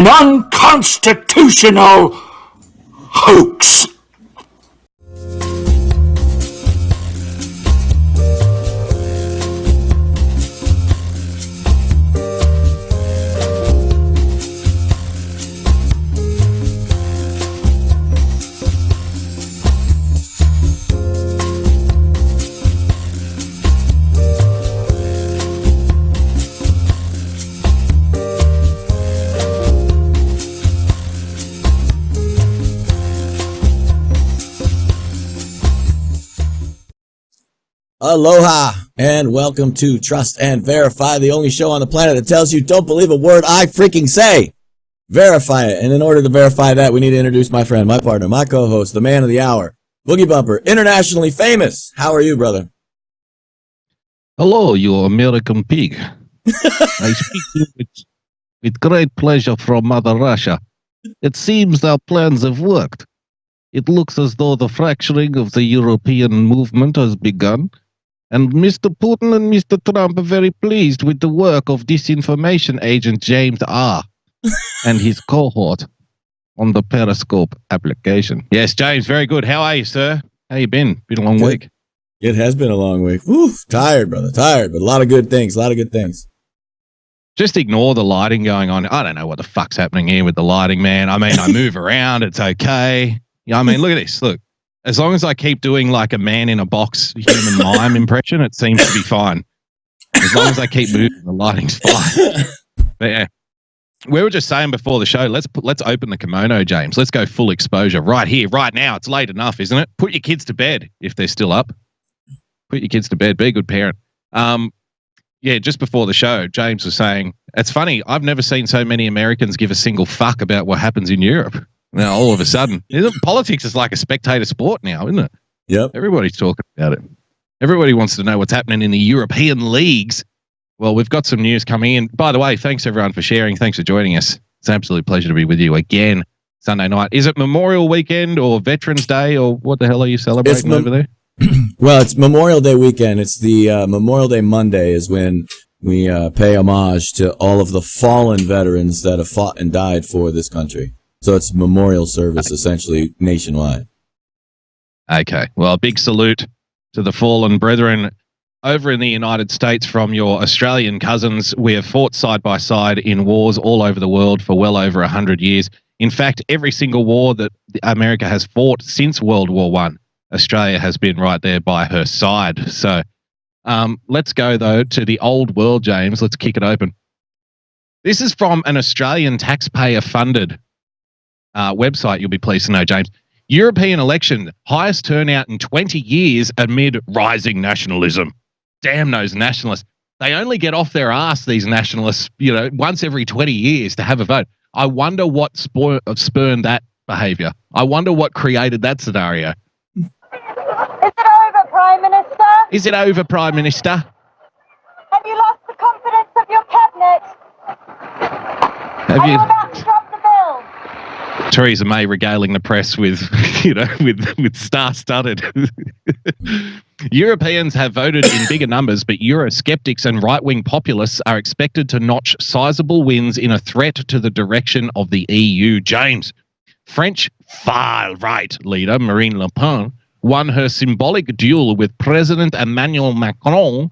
an unconstitutional hoax. Aloha and welcome to Trust and Verify, the only show on the planet that tells you don't believe a word I freaking say. Verify it. And in order to verify that, we need to introduce my friend, my partner, my co-host, the man of the hour, Boogie Bumper, internationally famous. How are you, brother? Hello, you American pig. I speak to you with great pleasure from Mother Russia. It seems our plans have worked. It looks as though the fracturing of the European movement has begun. And Mr. Putin and Mr. Trump are very pleased with the work of disinformation agent James R. and his cohort on the Periscope application. Yes, James, very good. How are you, sir? How you been? Been a long week. It has been a long week. Woo, tired, brother. Tired, but a lot of good things. A lot of good things. Just ignore the lighting going on. I don't know what the fuck's happening here with the lighting, man. I mean, I move around. It's okay. Yeah, I mean, look at this. Look. As long as I keep doing like a man in a box human mime impression, it seems to be fine. As long as I keep moving, the lighting's fine. But yeah, we were just saying before the show, let's open the kimono, James. Let's go full exposure right here, right now. It's late enough, isn't it? Put your kids to bed if they're still up. Put your kids to bed. Be a good parent. Yeah, just before the show, James was saying, it's funny, I've never seen so many Americans give a single fuck about what happens in Europe. Now, all of a sudden, politics is like a spectator sport now, isn't it? Yep. Everybody's talking about it. Everybody wants to know what's happening in the European leagues. Well, we've got some news coming in. By the way, thanks everyone for sharing. Thanks for joining us. It's an absolute pleasure to be with you again Sunday night. Is it Memorial Weekend or Veterans Day or what the hell are you celebrating over there? Well, it's Memorial Day weekend. It's the Memorial Day Monday is when we pay homage to all of the fallen veterans that have fought and died for this country. So it's memorial service essentially nationwide. Okay. Well, a big salute to the fallen brethren over in the United States from your Australian cousins. We have fought side by side in wars all over the world for well over 100 years. In fact, every single war that America has fought since World War I, Australia has been right there by her side. So let's go, though, to the old world, James. Let's kick it open. This is from an Australian taxpayer-funded website, you'll be pleased to know, James. European election, highest turnout in 20 years amid rising nationalism. Damn those nationalists. They only get off their ass, these nationalists, once every 20 years to have a vote. I wonder what spurned that behaviour. I wonder what created that scenario. Is it over, Prime Minister? Is it over, Prime Minister? Have you lost the confidence of your cabinet? Are you about to drop the bill? Theresa May regaling the press with, with star-studded. Europeans have voted in bigger numbers, but Eurosceptics and right-wing populists are expected to notch sizable wins in a threat to the direction of the EU. James, French far-right leader Marine Le Pen won her symbolic duel with President Emmanuel Macron,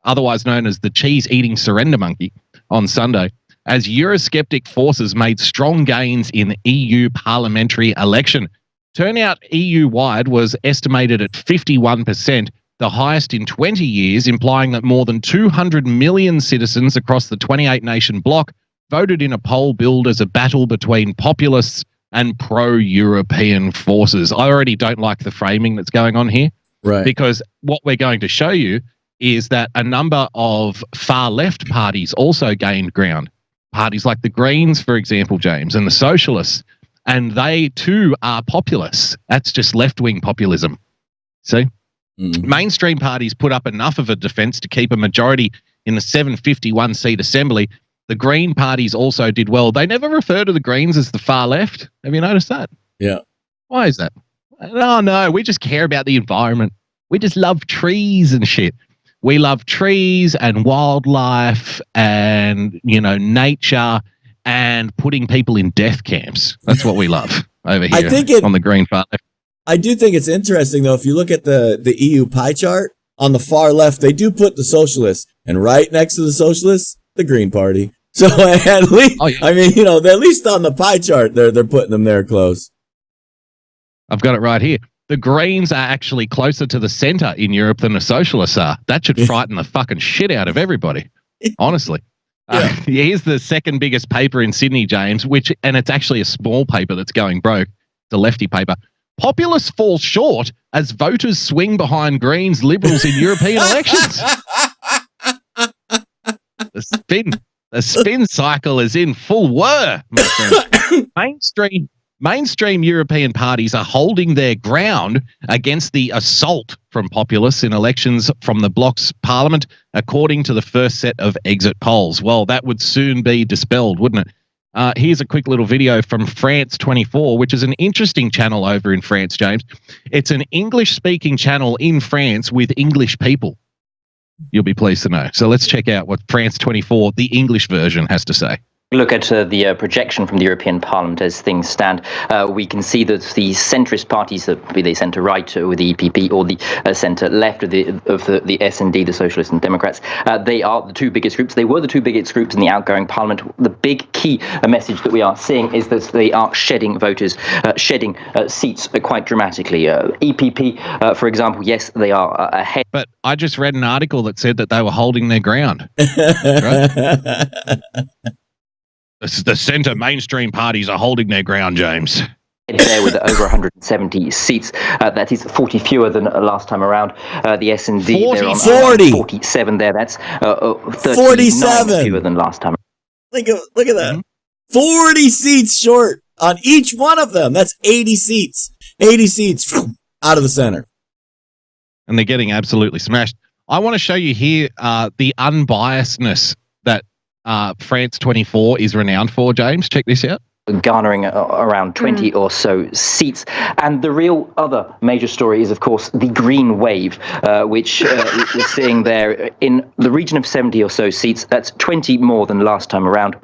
otherwise known as the cheese-eating surrender monkey, on Sunday, as Eurosceptic forces made strong gains in EU parliamentary election. Turnout EU-wide was estimated at 51%, the highest in 20 years, implying that more than 200 million citizens across the 28-nation bloc voted in a poll billed as a battle between populists and pro-European forces. I already don't like the framing that's going on here, right? Because what we're going to show you is that a number of far-left parties also gained ground. Parties like the Greens, for example, James, and the Socialists, and they too are populists. That's just left-wing populism. See? Mainstream parties put up enough of a defence to keep a majority in the 751-seat assembly. The Green parties also did well. They never refer to the Greens as the far left. Have you noticed that? Yeah. Why is that? Oh, no, we just care about the environment. We just love trees and shit. We love trees and wildlife and, nature and putting people in death camps. That's what we love over here I think on the Green far left. I do think it's interesting, though, if you look at the EU pie chart, on the far left, they do put the socialists, and right next to the socialists, the Green Party. So at least, I mean, you know, at least on the pie chart, they're putting them there close. I've got it right here. The Greens are actually closer to the center in Europe than the socialists are. That should frighten the fucking shit out of everybody, honestly. Here's the second biggest paper in Sydney, James, and it's actually a small paper that's going broke. It's a lefty paper. Populists fall short as voters swing behind Greens Liberals in European elections. The spin cycle is in full whir, my friend. Mainstream European parties are holding their ground against the assault from populists in elections from the bloc's parliament, according to the first set of exit polls. Well, that would soon be dispelled, wouldn't it? Here's a quick little video from France 24, which is an interesting channel over in France, James. It's an English-speaking channel in France with English people. You'll be pleased to know. So let's check out what France 24, the English version, has to say. Look at the projection from the European Parliament as things stand. We can see that the centrist parties, be they centre right or the EPP or the centre left of the SND, the Socialists and Democrats, they are the two biggest groups. They were the two biggest groups in the outgoing Parliament. The big key message that we are seeing is that they are shedding voters, shedding seats quite dramatically. EPP, for example, yes, they are ahead. But I just read an article that said that they were holding their ground. Right? The centre mainstream parties are holding their ground, James. There with over 170 seats. That is 40 fewer than last time around. The S&D, they're on 47 there. That's 47 fewer than last time. Look at that. 40 seats short on each one of them. That's 80 seats. 80 seats out of the center. And they're getting absolutely smashed. I want to show you here the unbiasedness that France 24 is renowned for, James. Check this out. Garnering around 20 or so seats. And the real other major story is, of course, the Green Wave, which we're seeing there in the region of 70 or so seats. That's 20 more than last time around.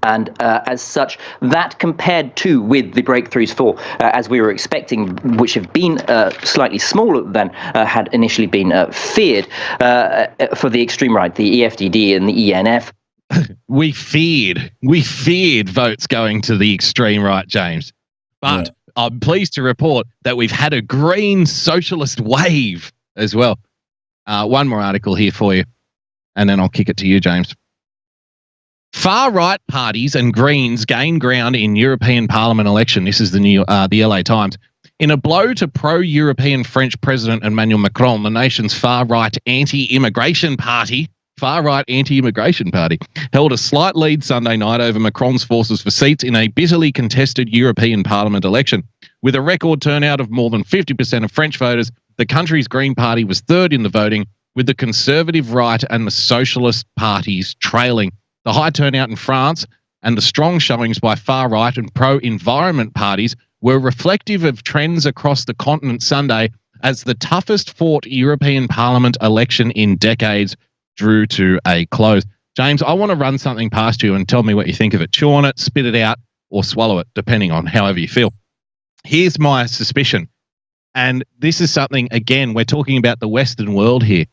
And as such, that compared to with the breakthroughs for, as we were expecting, which have been slightly smaller than had initially been feared for the extreme right, the EFDD and the ENF. We feared votes going to the extreme right, James. But I'm pleased to report that we've had a green socialist wave as well. One more article here for you, and then I'll kick it to you, James. Far-right parties and Greens gain ground in European Parliament election. This is the LA Times. In a blow to pro-European French President Emmanuel Macron, the nation's far-right anti-immigration party held a slight lead Sunday night over Macron's forces for seats in a bitterly contested European Parliament election. With a record turnout of more than 50% of French voters, the country's Green Party was third in the voting, with the Conservative right and the Socialist parties trailing. The high turnout in France and the strong showings by far-right and pro-environment parties were reflective of trends across the continent Sunday as the toughest-fought European Parliament election in decades drew to a close. James, I want to run something past you and tell me what you think of it. Chew on it, spit it out, or swallow it, depending on however you feel. Here's my suspicion, and this is something, again, we're talking about the Western world here.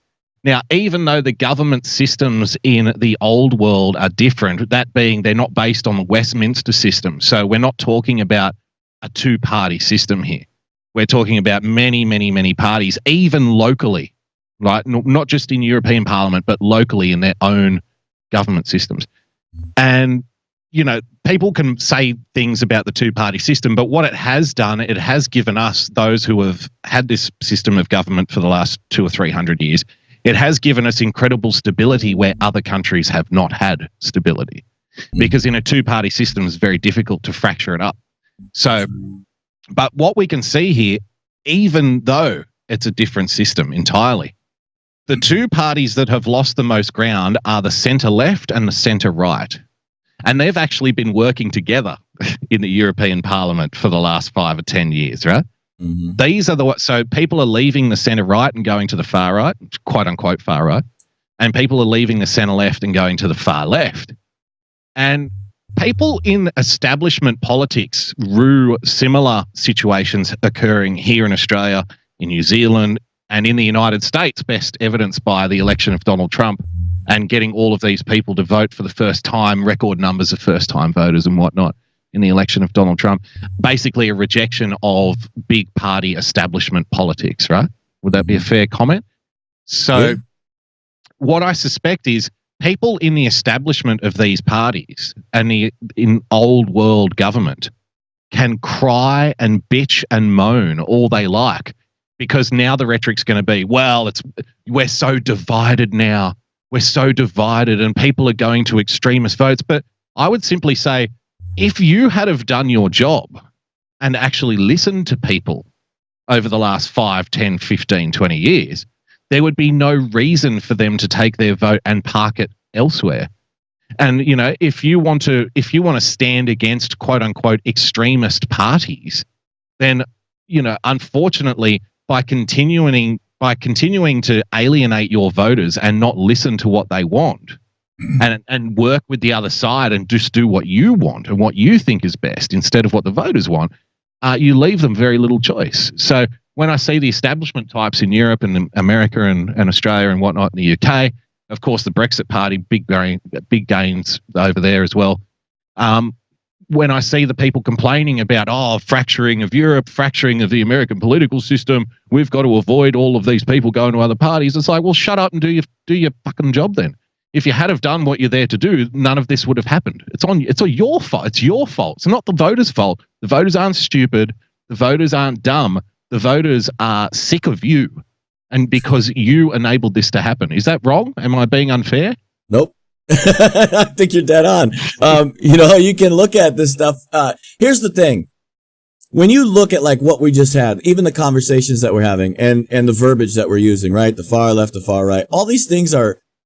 Now, even though the government systems in the old world are different, that being they're not based on the Westminster system. So we're not talking about a two-party system here. We're talking about many, many, many parties, even locally, right? Not just in European Parliament, but locally in their own government systems. And, you know, people can say things about the two-party system, but what it has done, it has given us, those who have had this system of government for the last 200 or 300 years, it has given us incredible stability where other countries have not had stability. Because in a two-party system, it's very difficult to fracture it up. So, but what we can see here, even though it's a different system entirely, the two parties that have lost the most ground are the centre-left and the centre-right. And they've actually been working together in the European Parliament for the last 5 or 10 years, right? Mm-hmm. These are so people are leaving the centre right and going to the far right, quote unquote far right, and people are leaving the centre left and going to the far left. And people in establishment politics rue similar situations occurring here in Australia, in New Zealand, and in the United States, best evidenced by the election of Donald Trump and getting all of these people to vote for the first time, record numbers of first-time voters and whatnot in the election of Donald Trump. Basically a rejection of big party establishment politics, right? Would that be a fair comment? So what I suspect is people in the establishment of these parties and in old world government can cry and bitch and moan all they like, because now the rhetoric's going to be, well, we're so divided now. We're so divided and people are going to extremist votes. But I would simply say, if you had have done your job and actually listened to people over the last 5, 10, 15, 20 years, there would be no reason for them to take their vote and park it elsewhere. And, you know, if you want to stand against quote unquote extremist parties, then, you know, unfortunately, by continuing to alienate your voters and not listen to what they want and work with the other side and just do what you want and what you think is best instead of what the voters want, you leave them very little choice. So when I see the establishment types in Europe and America and Australia and whatnot in the UK, of course, the Brexit Party, big gains over there as well. When I see the people complaining about, fracturing of Europe, fracturing of the American political system, we've got to avoid all of these people going to other parties. It's like, well, shut up and do your fucking job then. If you had have done what you're there to do, none of this would have happened. It's your fault. It's your fault. It's not the voters' fault. The voters aren't stupid. The voters aren't dumb. The voters are sick of you, and because you enabled this to happen. Is that wrong? Am I being unfair? Nope. I think you're dead on. You know, you can look at this stuff. Here's the thing. When you look at like what we just had, even the conversations that we're having and the verbiage that we're using, right? The far left, the far right, all these things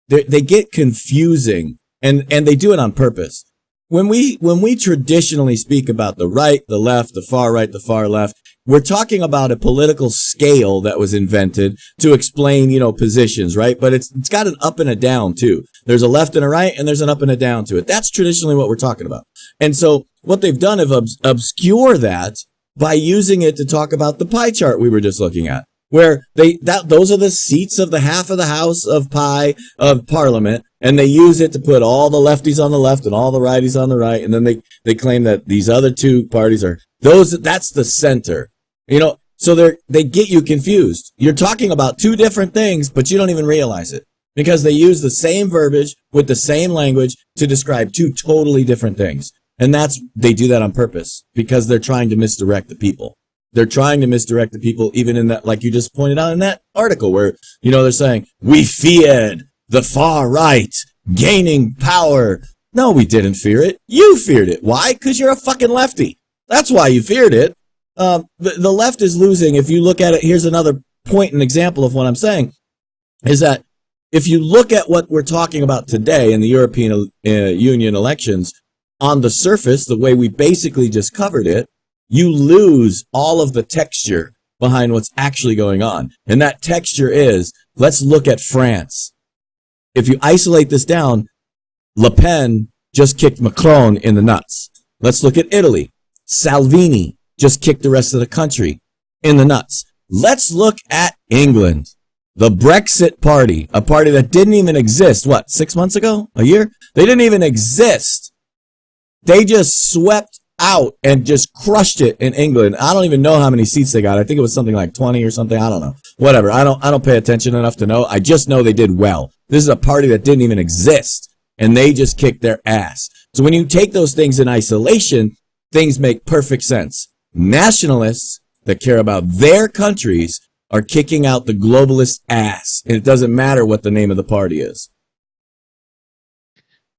they get confusing and they do it on purpose. When we traditionally speak about the right, the left, the far right, the far left, we're talking about a political scale that was invented to explain, you know, positions, right? But it's got an up and a down too. There's a left and a right, and there's an up and a down to it. That's traditionally what we're talking about. And so what they've done is obscure that by using it to talk about the pie chart we were just looking at, where those are the seats of the half of the House of Parliament, and they use it to put all the lefties on the left and all the righties on the right, and then they claim that these other two parties are that's the center. You know, so they get you confused. You're talking about two different things, but you don't even realize it because they use the same verbiage with the same language to describe two totally different things. And they do that on purpose because they're trying to misdirect the people. They're trying to misdirect the people even in that, like you just pointed out in that article where, you know, they're saying, we feared the far right gaining power. No, we didn't fear it. You feared it. Why? Because you're a fucking lefty. That's why you feared it. The left is losing. If you look at it, here's another point and example of what I'm saying, is that if you look at what we're talking about today in the European Union elections, on the surface, the way we basically just covered it, you lose all of the texture behind what's actually going on. And that texture is, let's look at France. If you isolate this down, Le Pen just kicked Macron in the nuts. Let's look at Italy. Salvini just kicked the rest of the country in the nuts. Let's look at England. The Brexit Party, a party that didn't even exist, 6 months ago? A year? They didn't even exist. They just swept out and just crushed it in England. I don't even know how many seats they got. I think it was something like 20 or something. I don't know. Whatever. I don't pay attention enough to know. I just know they did well. This is a party that didn't even exist, and they just kicked their ass. So when you take those things in isolation, things make perfect sense. Nationalists that care about their countries are kicking out the globalist ass, and it doesn't matter what the name of the party is.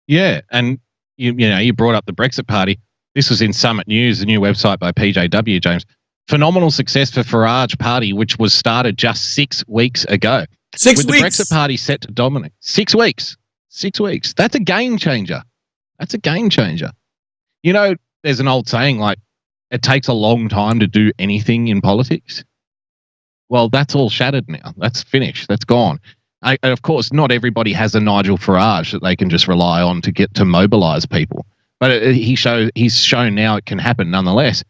Yeah, and you brought up the Brexit Party. This was in Summit News, the new website by PJW, James. Phenomenal success for Farage Party, which was started just 6 weeks ago. 6 With weeks. the Brexit Party set to dominate. 6 weeks. 6 weeks. That's a game changer. That's a game changer. You know, there's an old saying like, it takes a long time to do anything in politics. Well, that's all shattered now. That's finished. That's gone. Of course, not everybody has a Nigel Farage that they can just rely on to get to mobilize people. but he's shown now it can happen nonetheless.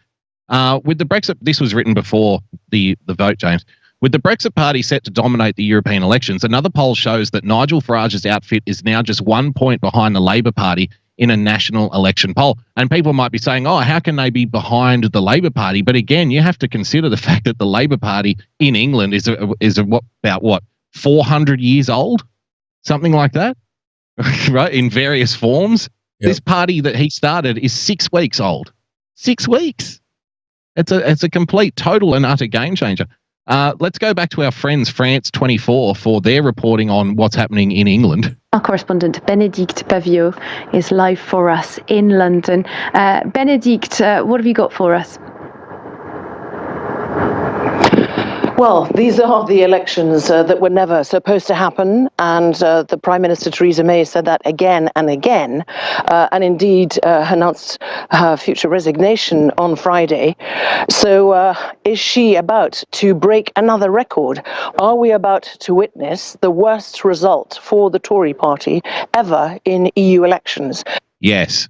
With the Brexit, this was written before the vote, James. With the Brexit Party set to dominate the European elections, another poll shows that Nigel Farage's outfit is now just 1 point behind the Labor Party in a national election poll. And people might be saying, oh, how can they be behind the Labor Party? But again, you have to consider the fact that the Labor Party in England is about 400 years old? Something like that, right? In various forms. Yep. This party that he started is 6 weeks old. 6 weeks. It's a complete, total and utter game changer. Let's go back to our friends France 24 for their reporting on what's happening in England. Our correspondent Bénédicte Pavio is live for us in London. Bénédicte, what have you got for us? Well, these are the elections that were never supposed to happen, and the Prime Minister Theresa May said that again and again, and indeed announced her future resignation on Friday. So is she about to break another record? Are we about to witness the worst result for the Tory party ever in EU elections? Yes.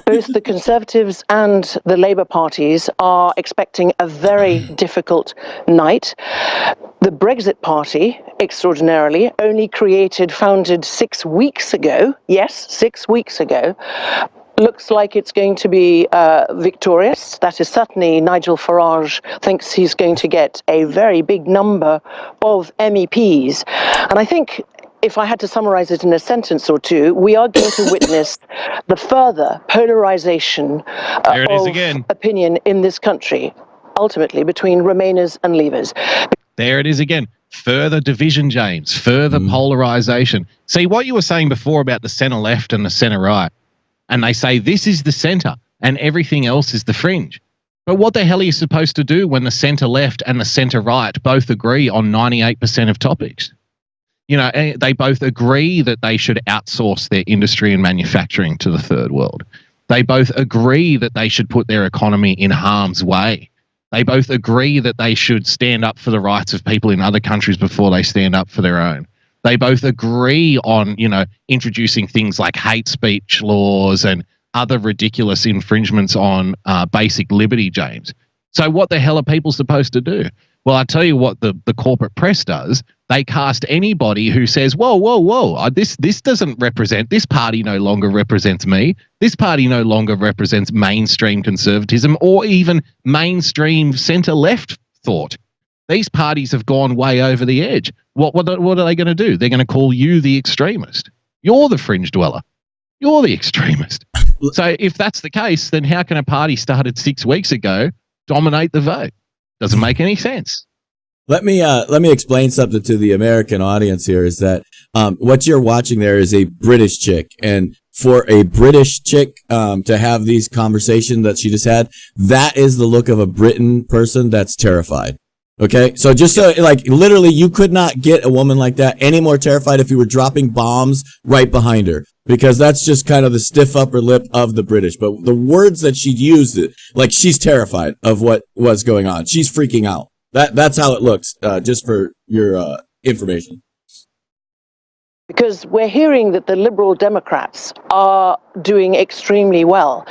Both the Conservatives and the Labour parties are expecting a very difficult night. The Brexit Party, extraordinarily, only founded 6 weeks ago. Yes, 6 weeks ago. Looks like it's going to be victorious. That is certainly Nigel Farage thinks he's going to get a very big number of MEPs. And I think, if I had to summarize it in a sentence or two, we are going to witness the further polarization of opinion in this country, ultimately between Remainers and Leavers. There it is again. Further division, James. Further polarization. See, what you were saying before about the centre left and the centre right, and they say this is the centre and everything else is the fringe. But what the hell are you supposed to do when the centre left and the centre right both agree on 98% of topics? You know, they both agree that they should outsource their industry and manufacturing to the third world. They both agree that they should put their economy in harm's way. They both agree that they should stand up for the rights of people in other countries before they stand up for their own. They both agree on, introducing things like hate speech laws and other ridiculous infringements on basic liberty, James. So what the hell are people supposed to do? Well, I tell you what the corporate press does. They cast anybody who says, whoa, this doesn't represent, this party no longer represents me. This party no longer represents mainstream conservatism or even mainstream centre-left thought. These parties have gone way over the edge. What are they going to do? They're going to call you the extremist. You're the fringe dweller. You're the extremist. So if that's the case, then how can a party started 6 weeks ago dominate the vote? Doesn't make any sense. Let me explain something to the American audience here. Is that what you're watching there is a British chick, and for a British chick to have these conversations that she just had, that is the look of a Britain person that's terrified. Okay, so just so literally, you could not get a woman like that any more terrified if you were dropping bombs right behind her, because that's just kind of the stiff upper lip of the British. But the words that she used, she's terrified of what was going on. She's freaking out. That's how it looks. Just for your information. Because we're hearing that the Liberal Democrats are doing extremely well.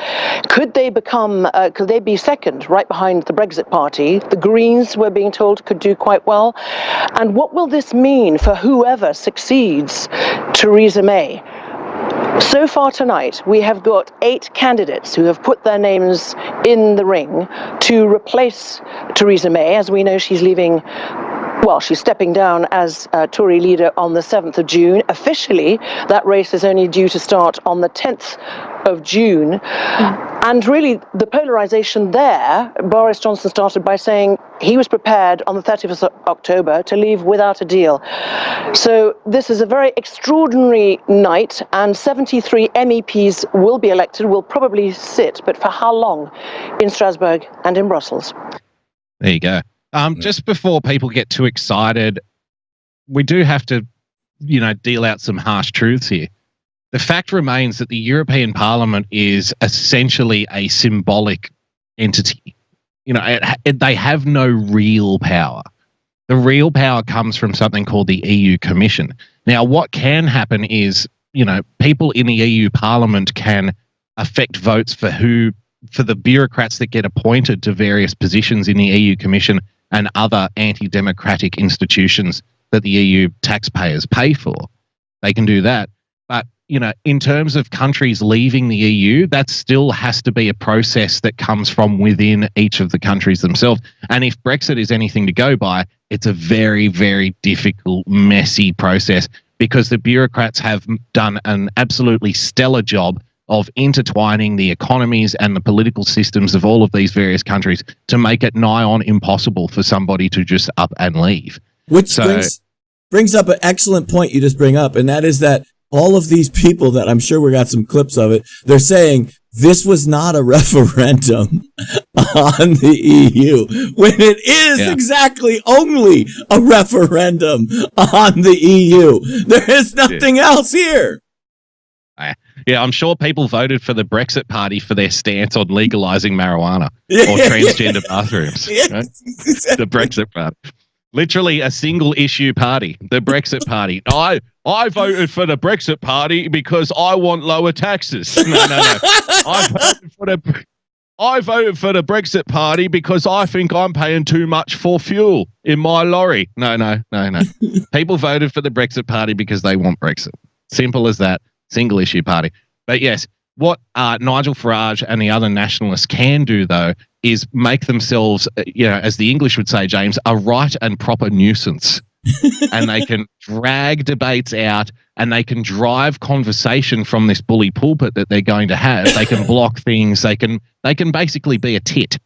Could they be second, right behind the Brexit Party? The Greens, we're being told, could do quite well. And what will this mean for whoever succeeds Theresa May? So far tonight, we have got 8 candidates who have put their names in the ring to replace Theresa May. As we know, she's leaving. Well, she's stepping down as Tory leader on the 7th of June. Officially, that race is only due to start on the 10th of June. And really, the polarization there, Boris Johnson started by saying he was prepared on the 30th of October to leave without a deal. So this is a very extraordinary night, and 73 MEPs will be elected, will probably sit, but for how long in Strasbourg and in Brussels? There you go. Just before people get too excited, we do have to, deal out some harsh truths here. The fact remains that the European Parliament is essentially a symbolic entity. They have no real power. The real power comes from something called the EU Commission. Now, what can happen is, people in the EU Parliament can affect votes for the bureaucrats that get appointed to various positions in the EU Commission and other anti-democratic institutions that the EU taxpayers pay for. They can do that. But, in terms of countries leaving the EU, that still has to be a process that comes from within each of the countries themselves. And if Brexit is anything to go by, it's a very, very difficult, messy process because the bureaucrats have done an absolutely stellar job of intertwining the economies and the political systems of all of these various countries to make it nigh on impossible for somebody to just up and leave. Which brings up an excellent point you just bring up, and that is that all of these people that I'm sure we got some clips of it, they're saying this was not a referendum on the EU when it is exactly only a referendum on the EU. There is nothing else here. Yeah, I'm sure people voted for the Brexit Party for their stance on legalizing marijuana or transgender bathrooms. Right? The Brexit Party. Literally a single issue party, the Brexit Party. I voted for the Brexit Party because I want lower taxes. No. I voted for the Brexit Party because I think I'm paying too much for fuel in my lorry. No. People voted for the Brexit Party because they want Brexit. Simple as that. Single issue party. But yes, what Nigel Farage and the other nationalists can do, though, is make themselves, as the English would say, James, a right and proper nuisance. And they can drag debates out and they can drive conversation from this bully pulpit that they're going to have. They can block things. They can basically be a tit.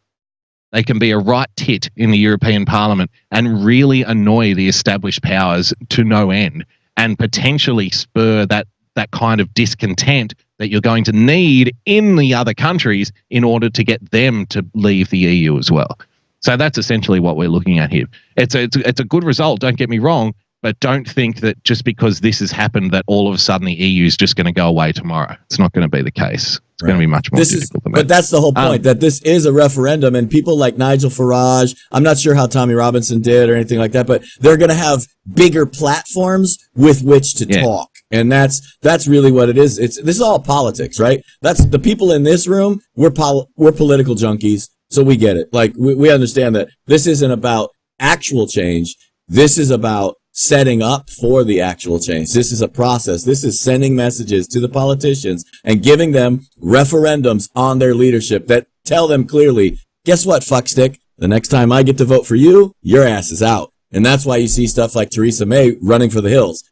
They can be a right tit in the European Parliament and really annoy the established powers to no end and potentially spur that kind of discontent that you're going to need in the other countries in order to get them to leave the EU as well. So that's essentially what we're looking at here. It's a good result, don't get me wrong, but don't think that just because this has happened that all of a sudden the EU is just going to go away tomorrow. It's not going to be the case. It's going to be much more difficult than that. But that's the whole point, that this is a referendum, and people like Nigel Farage, I'm not sure how Tommy Robinson did or anything like that, but they're going to have bigger platforms with which to talk. And that's really what it is. This is all politics, right? That's the people in this room. We're political junkies, so we get it. Like we understand that this isn't about actual change. This is about setting up for the actual change. This is a process. This is sending messages to the politicians and giving them referendums on their leadership that tell them clearly, guess what, fuckstick? The next time I get to vote for you, your ass is out. And that's why you see stuff like Theresa May running for the hills.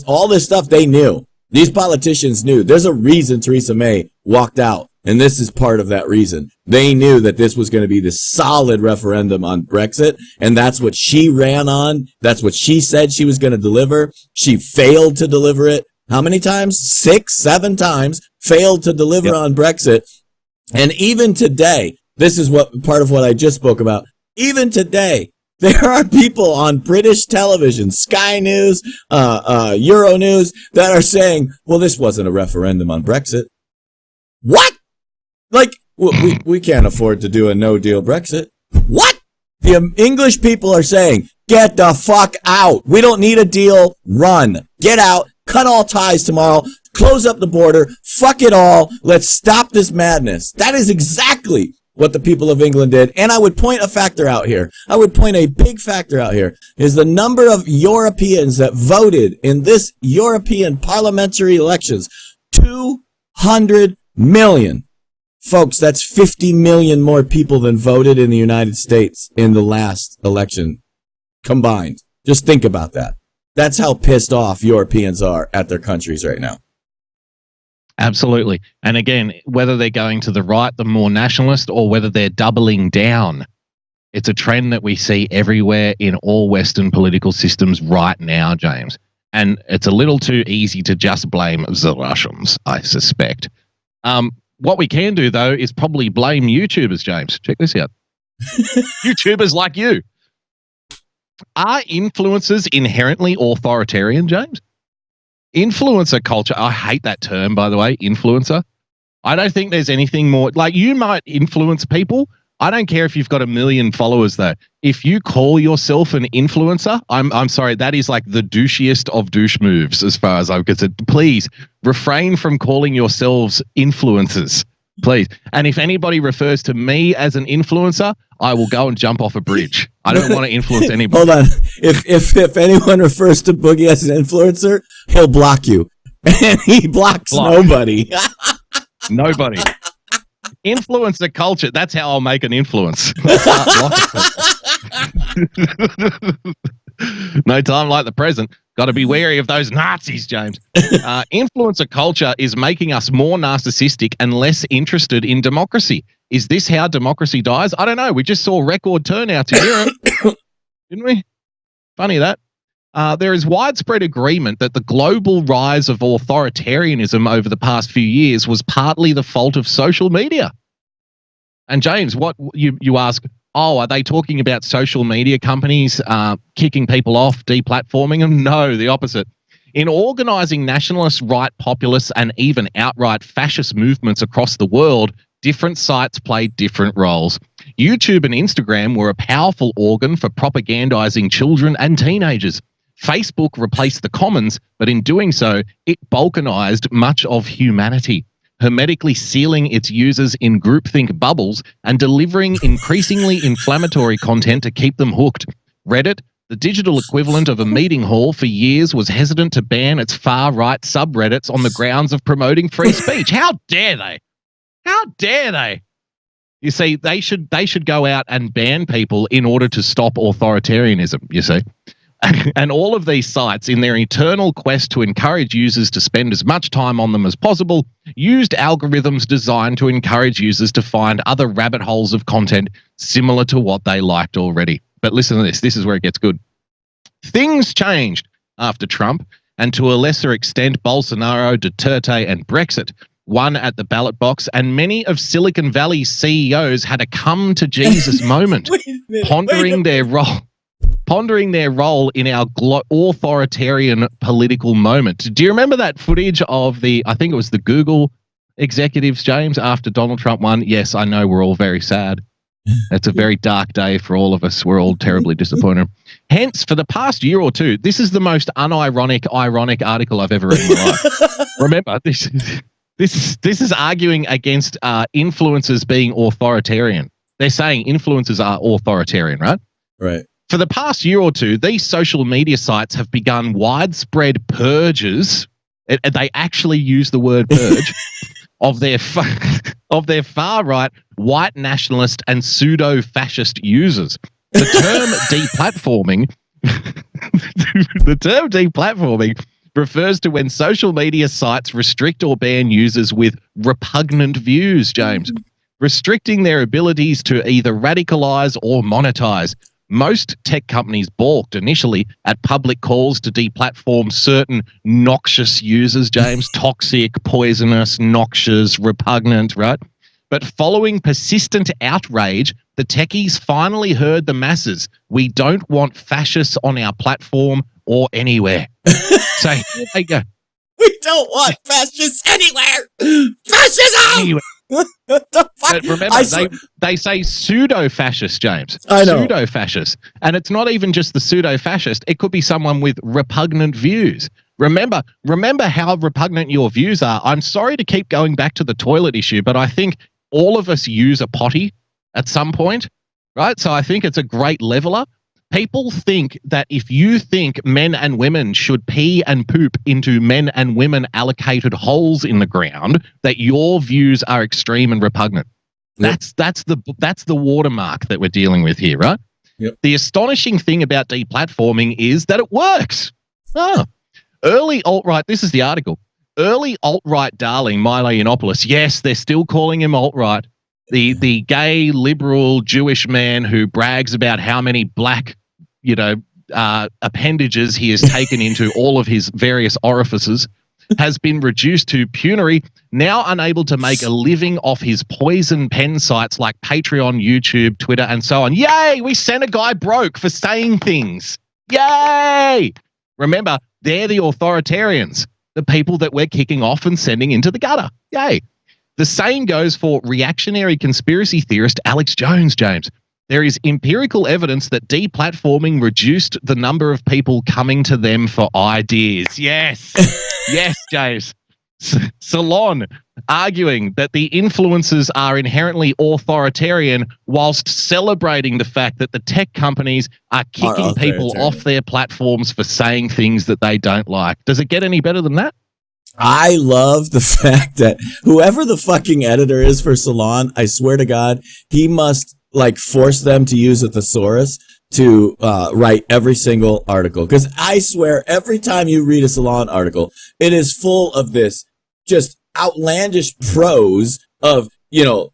All this stuff they knew. These politicians knew. There's a reason Theresa May walked out. And this is part of that reason. They knew that this was going to be the solid referendum on Brexit. And that's what she ran on. That's what she said she was going to deliver. She failed to deliver it. How many times? 6, 7 times. Failed to deliver on Brexit. And even today, this is part of what I just spoke about. Even today, there are people on British television, Sky News, Euronews, that are saying, well, this wasn't a referendum on Brexit. What? Like, we can't afford to do a no-deal Brexit. What? The English people are saying, get the fuck out. We don't need a deal. Run. Get out. Cut all ties tomorrow. Close up the border. Fuck it all. Let's stop this madness. That is exactly what the people of England did. And I would point a factor out here. I would point a big factor out here is the number of Europeans that voted in this European parliamentary elections. 200 million. Folks, that's 50 million more people than voted in the United States in the last election combined. Just think about that. That's how pissed off Europeans are at their countries right now. Absolutely. And again, whether they're going to the right, the more nationalist, or whether they're doubling down, it's a trend that we see everywhere in all Western political systems right now, James. And it's a little too easy to just blame the Russians, I suspect. What we can do, though, is probably blame YouTubers, James. Check this out. YouTubers like you. Are influencers inherently authoritarian, James? Influencer culture. I hate that term, by the way, influencer. I don't think there's anything more. Like, you might influence people. I don't care if you've got 1 million followers, though. If you call yourself an influencer, I'm sorry, that is like the douchiest of douche moves as far as I'm concerned. Please refrain from calling yourselves influencers. Please. And if anybody refers to me as an influencer, I will go and jump off a bridge. I don't want to influence anybody. Hold on. If anyone refers to Boogie as an influencer, he'll block you. And he blocks nobody. Nobody. Influencer culture. That's how I'll make an influence. No time like the present. Got to be wary of those Nazis, James. Influencer culture is making us more narcissistic and less interested in democracy. Is this how democracy dies? I don't know. We just saw record turnouts in Europe, didn't we? Funny that. There is widespread agreement that the global rise of authoritarianism over the past few years was partly the fault of social media. And James, what you ask, are they talking about social media companies kicking people off, deplatforming them? No, the opposite. In organizing nationalist, right, populist, and even outright fascist movements across the world, different sites played different roles. YouTube and Instagram were a powerful organ for propagandizing children and teenagers. Facebook replaced the commons, but in doing so, it balkanized much of humanity, hermetically sealing its users in groupthink bubbles and delivering increasingly inflammatory content to keep them hooked. Reddit, the digital equivalent of a meeting hall, for years was hesitant to ban its far-right subreddits on the grounds of promoting free speech. How dare they? How dare they? You see, they should go out and ban people in order to stop authoritarianism, you see. And all of these sites, in their eternal quest to encourage users to spend as much time on them as possible, used algorithms designed to encourage users to find other rabbit holes of content similar to what they liked already. But listen to this. This is where it gets good. Things changed after Trump, and to a lesser extent, Bolsonaro, Duterte, and Brexit won at the ballot box, and many of Silicon Valley's CEOs had a come-to-Jesus moment, pondering their role in our authoritarian political moment. Do you remember that footage of I think it was the Google executives, James, after Donald Trump won? Yes, I know we're all very sad. It's a very dark day for all of us. We're all terribly disappointed. Hence, for the past year or two, this is the most ironic article I've ever read in my life. Remember, this is arguing against influencers being authoritarian. They're saying influencers are authoritarian, right? Right. For the past year or two, these social media sites have begun widespread purges. They actually use the word purge of their far-right, white nationalist, and pseudo-fascist users. The term deplatforming refers to when social media sites restrict or ban users with repugnant views, James, restricting their abilities to either radicalize or monetize. Most tech companies balked initially at public calls to deplatform certain noxious users, James, toxic, poisonous, noxious, repugnant, right? But following persistent outrage, the techies finally heard the masses. We don't want fascists on our platform or anywhere. So here they go. We don't want fascists anywhere. Fascism! Anyway. But remember, they say pseudo-fascist, James. I know. Pseudo-fascist. And it's not even just the pseudo-fascist. It could be someone with repugnant views. Remember how repugnant your views are. I'm sorry to keep going back to the toilet issue, but I think all of us use a potty at some point, right? So I think it's a great leveler. People think that if you think men and women should pee and poop into men and women allocated holes in the ground, that your views are extreme and repugnant. Yep. That's the watermark that we're dealing with here, right? Yep. The astonishing thing about deplatforming is that it works. Early alt-right, this is the article. Early alt-right darling Milo Yiannopoulos, yes, they're still calling him alt-right. The gay, liberal, Jewish man who brags about how many black appendages he has taken into all of his various orifices, has been reduced to penury, now unable to make a living off his poison pen sites like Patreon, YouTube, Twitter, and so on. Yay! We sent a guy broke for saying things. Yay! Remember, they're the authoritarians, the people that we're kicking off and sending into the gutter. Yay! The same goes for reactionary conspiracy theorist Alex Jones, James. There is empirical evidence that deplatforming reduced the number of people coming to them for ideas. Yes. Yes, James. Salon, arguing that the influencers are inherently authoritarian whilst celebrating the fact that the tech companies are kicking people off their platforms for saying things that they don't like. Does it get any better than that? I love the fact that whoever the fucking editor is for Salon, I swear to God, he must like force them to use a thesaurus to write every single article. Because I swear, every time you read a Salon article, it is full of this just outlandish prose of, you know,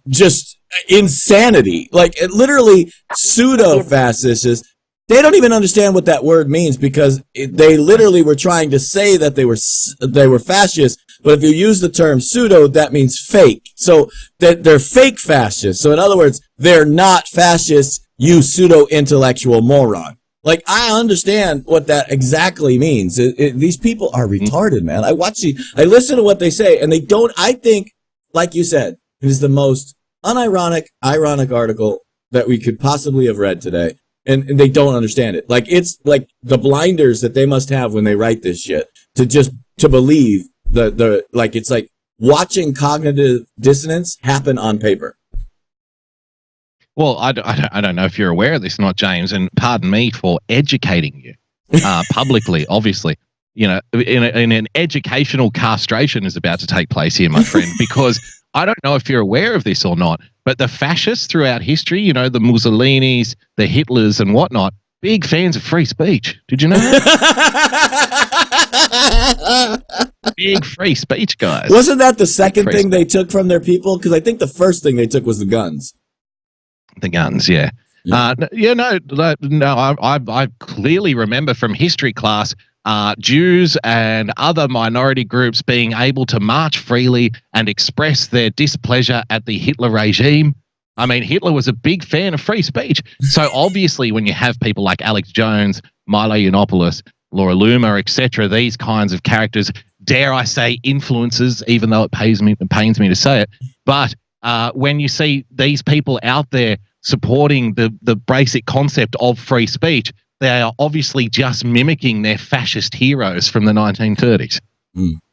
just insanity. Like, it literally pseudo-fascists. They don't even understand what that word means because they literally were trying to say that they were fascist. But if you use the term pseudo, that means fake. So that they're fake fascists. So in other words, they're not fascists, you pseudo-intellectual moron. Like, I understand what that exactly means. These people are retarded, man. I listen to what they say, and they don't, I think, like you said, it is the most unironic, ironic article that we could possibly have read today. And they don't understand it. Like, it's like the blinders that they must have when they write this shit to believe like, it's like watching cognitive dissonance happen on paper. Well, I don't know if you're aware of this, not James, and pardon me for educating you publicly, obviously. You know, in an educational castration is about to take place here, my friend, because I don't know if you're aware of this or not, but the fascists throughout history, you know, the Mussolinis, the Hitlers and whatnot, big fans of free speech. Did you know that? Big free speech guys. Wasn't that the second thing they took from their people? Because I think the first thing they took was the guns. The guns, yeah. I clearly remember from history class Jews and other minority groups being able to march freely and express their displeasure at the Hitler regime. I mean, Hitler was a big fan of free speech. So obviously when you have people like Alex Jones, Milo Yiannopoulos, Laura Loomer, etc., these kinds of characters, dare I say influencers, even though it pains me to say it, but when you see these people out there supporting the basic concept of free speech, they are obviously just mimicking their fascist heroes from the 1930s.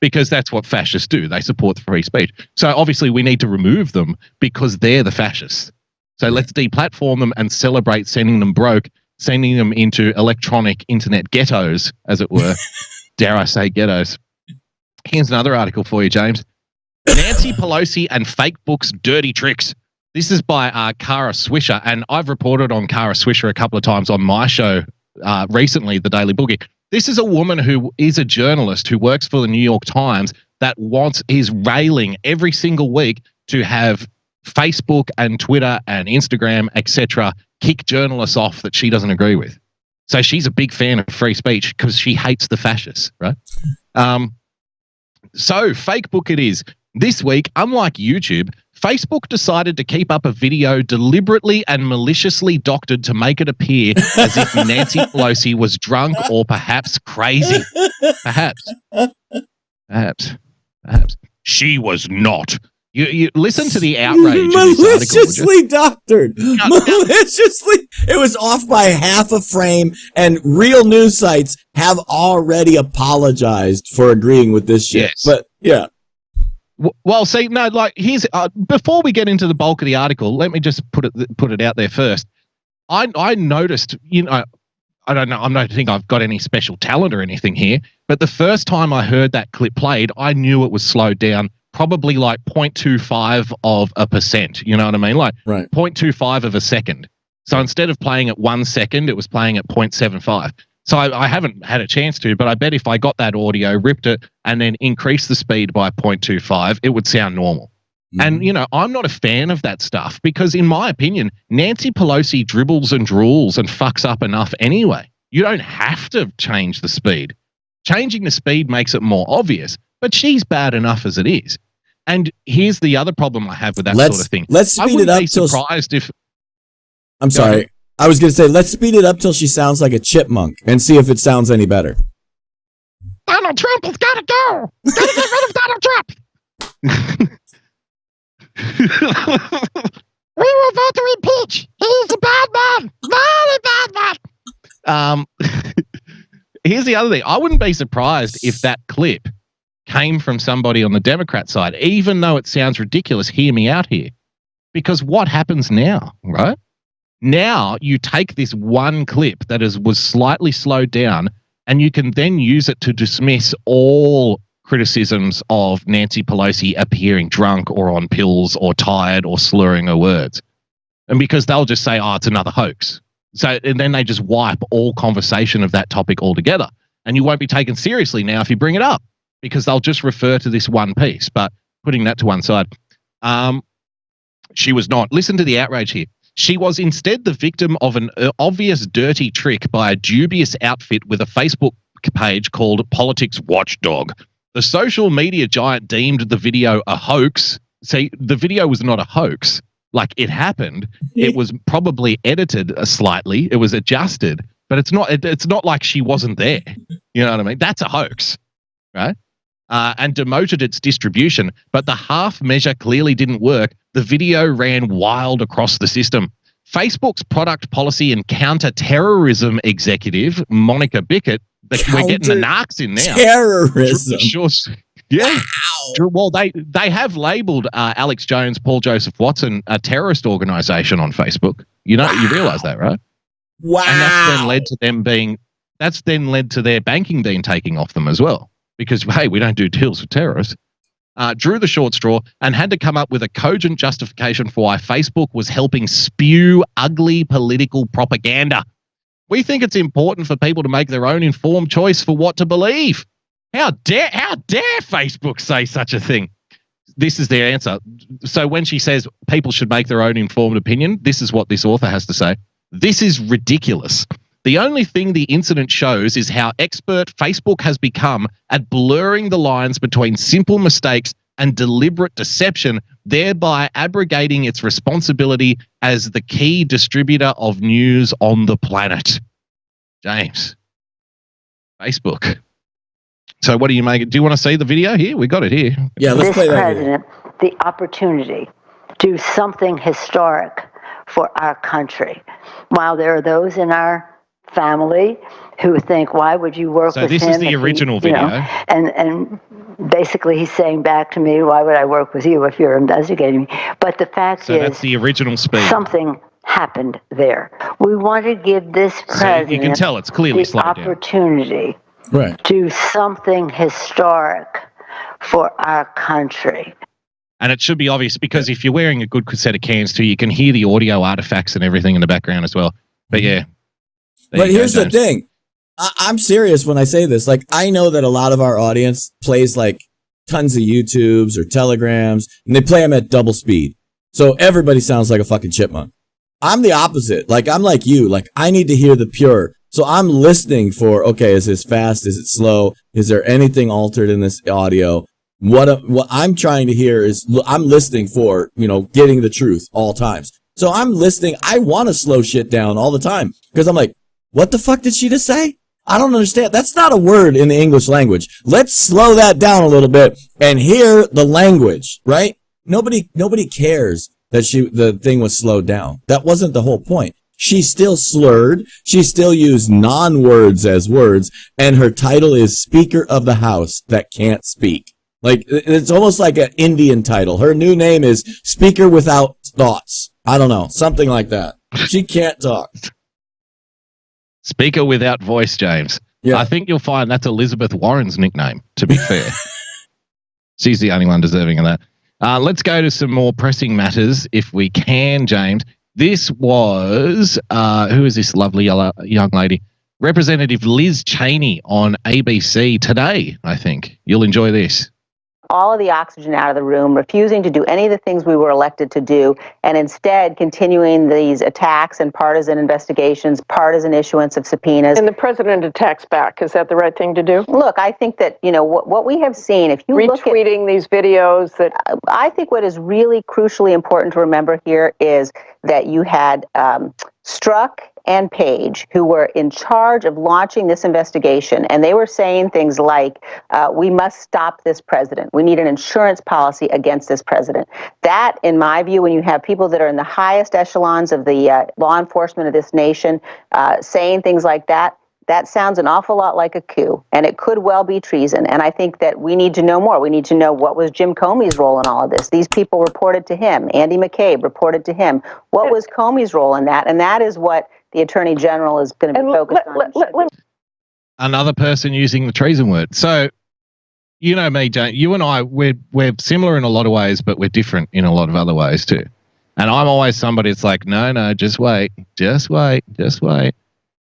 Because that's what fascists do. They support the free speech. So obviously we need to remove them because they're the fascists. So let's deplatform them and celebrate sending them broke, sending them into electronic internet ghettos, as it were. Dare I say ghettos. Here's another article for you, James. Nancy Pelosi and fake books dirty tricks. This is by Kara Swisher, and I've reported on Kara Swisher a couple of times on my show recently, The Daily Boogie. This is a woman who is a journalist who works for the New York Times that is railing every single week to have Facebook and Twitter and Instagram, etc., kick journalists off that she doesn't agree with. So she's a big fan of free speech because she hates the fascists, right? So fake book it is. This week, unlike YouTube, Facebook decided to keep up a video deliberately and maliciously doctored to make it appear as if Nancy Pelosi was drunk or perhaps crazy. Perhaps. She was not. You listen to the outrage. Maliciously doctored. Maliciously. It was off by half a frame, and real news sites have already apologized for agreeing with this shit. Yes. But yeah. Well, see, no, like here's before we get into the bulk of the article, let me just put it out there first. I noticed, you know, I don't know, I don't think I've got any special talent or anything here, but the first time I heard that clip played, I knew it was slowed down, probably like 0.25%. You know what I mean? Like 0.25 of a second. So instead of playing at 1 second, it was playing at 0.75. So I haven't had a chance to, but I bet if I got that audio, ripped it, and then increased the speed by 0.25, it would sound normal. And, you know, I'm not a fan of that stuff because, in my opinion, Nancy Pelosi dribbles and drools and fucks up enough anyway. You don't have to change the speed. Changing the speed makes it more obvious, but she's bad enough as it is. And here's the other problem I have with that sort of thing. Let's speed it up. Surprised if... I'm sorry. I was going to say, let's speed it up till she sounds like a chipmunk and see if it sounds any better. Donald Trump has got to go. Got to get rid of Donald Trump. We will vote to impeach. He's a bad man. Very bad man. Here's the other thing. I wouldn't be surprised if that clip came from somebody on the Democrat side, even though it sounds ridiculous. Hear me out here. Because what happens now, right? Now you take this one clip that was slightly slowed down, and you can then use it to dismiss all criticisms of Nancy Pelosi appearing drunk or on pills or tired or slurring her words. And because they'll just say, oh, it's another hoax. So, and then they just wipe all conversation of that topic altogether. And you won't be taken seriously now if you bring it up, because they'll just refer to this one piece. But putting that to one side, she was not. Listen to the outrage here. She was instead the victim of an obvious dirty trick by a dubious outfit with a Facebook page called Politics Watchdog. The social media giant deemed the video a hoax. See, the video was not a hoax. Like, it happened. It was probably edited slightly. It was adjusted, but it's not like she wasn't there. You know what I mean? That's a hoax, right? And demoted its distribution, but the half measure clearly didn't work. The video ran wild across the system. Facebook's product policy and counter-terrorism executive, Monica Bickett, we're getting the narcs in now. Terrorism. Sure. Yeah. Wow. Well, they have labeled Alex Jones, Paul Joseph Watson a terrorist organization on Facebook. You realize that, right? Wow. And that's then led to their banking being taken off them as well. Because, hey, we don't do deals with terrorists. Drew the short straw and had to come up with a cogent justification for why Facebook was helping spew ugly political propaganda. We think it's important for people to make their own informed choice for what to believe. How dare Facebook say such a thing? This is their answer. So when she says people should make their own informed opinion, this is what this author has to say. This is ridiculous. The only thing the incident shows is how expert Facebook has become at blurring the lines between simple mistakes and deliberate deception, thereby abrogating its responsibility as the key distributor of news on the planet. James, Facebook. So what do you make it? Do you want to see the video here? We got it here. Yeah, let's play that president the opportunity to do something historic for our country. While there are those in our family who think, why would you work with him? So this is the original video. And basically he's saying back to me, why would I work with you if you're investigating me? But the fact is, that's the original speed. Something happened there. We want to give this president you can tell it's clearly the opportunity right. to do something historic for our country. And it should be obvious, because if you're wearing a good set of cans too, you can hear the audio artifacts and everything in the background as well. But yeah. But here's the thing. I'm serious when I say this. Like, I know that a lot of our audience plays like tons of YouTubes or Telegrams, and they play them at double speed. So everybody sounds like a fucking chipmunk. I'm the opposite. Like, I'm like you. Like, I need to hear the pure. So I'm listening for, okay, is this fast? Is it slow? Is there anything altered in this audio? What I'm trying to hear is, I'm listening for, getting the truth all times. So I'm listening. I want to slow shit down all the time, because I'm like, what the fuck did she just say? I don't understand. That's not a word in the English language. Let's slow that down a little bit and hear the language, right? Nobody cares that the thing was slowed down. That wasn't the whole point. She still slurred. She still used non-words as words. And her title is Speaker of the House that can't speak. Like, it's almost like an Indian title. Her new name is Speaker Without Thoughts. I don't know. Something like that. She can't talk. Speaker without voice, James. Yeah. I think you'll find that's Elizabeth Warren's nickname, to be fair. She's the only one deserving of that. Let's go to some more pressing matters, if we can, James. This was, who is this lovely young lady? Representative Liz Cheney on ABC today, I think. You'll enjoy this. All of the oxygen out of the room, refusing to do any of the things we were elected to do, and instead continuing these attacks and partisan investigations, partisan issuance of subpoenas. And the president attacks back. Is that the right thing to do? Look, I think that, what we have seen, if you retweeting these videos, that I think what is really crucially important to remember here is that you had Strzok and Page, who were in charge of launching this investigation, and they were saying things like, we must stop this president. We need an insurance policy against this president. That, in my view, when you have people that are in the highest echelons of the law enforcement of this nation saying things like that, that sounds an awful lot like a coup, and it could well be treason. And I think that we need to know more. We need to know, what was Jim Comey's role in all of this? These people reported to him. Andy McCabe reported to him. What was Comey's role in that? And that is what the Attorney General is going to be focused on. Another person using the treason word. So, you know me, Jane, you and I, we're similar in a lot of ways, but we're different in a lot of other ways too. And I'm always somebody that's like, no, just wait.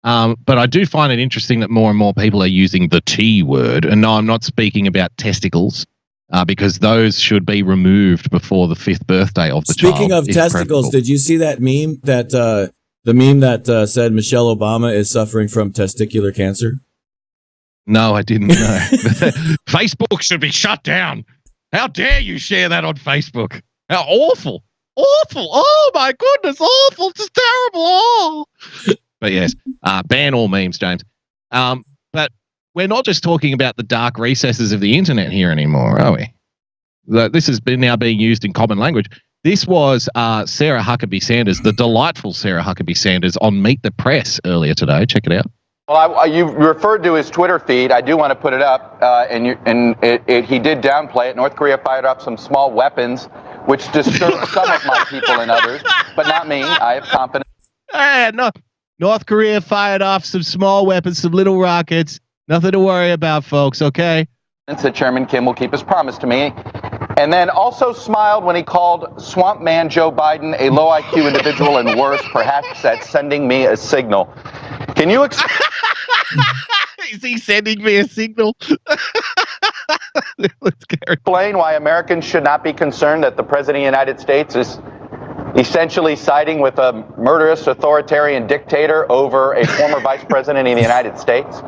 But I do find it interesting that more and more people are using the T word. And no, I'm not speaking about testicles, because those should be removed before the 5th birthday of the child. Speaking of testicles, did you see that meme that the meme that said Michelle Obama is suffering from testicular cancer? No, I didn't know. Facebook should be shut down. How dare you share that on Facebook? How awful. Awful. Oh my goodness. Awful. It's terrible. Oh. But yes, ban all memes, James. But we're not just talking about the dark recesses of the internet here anymore, are we? This has been now being used in common language. This was Sarah Huckabee Sanders, the delightful Sarah Huckabee Sanders, on Meet the Press earlier today. Check it out. Well, you referred to his Twitter feed. I do want to put it up, and he did downplay it. North Korea fired up some small weapons, which disturbed some of my people and others, but not me. I have confidence. No. North Korea fired off some small weapons, some little rockets. Nothing to worry about, folks, okay? That Chairman Kim will keep his promise to me. And then also smiled when he called Swamp Man Joe Biden a low IQ individual, and worse, perhaps that's sending me a signal. Can you Is he sending me a signal? explain why Americans should not be concerned that the President of the United States is essentially siding with a murderous authoritarian dictator over a former vice president of the United States?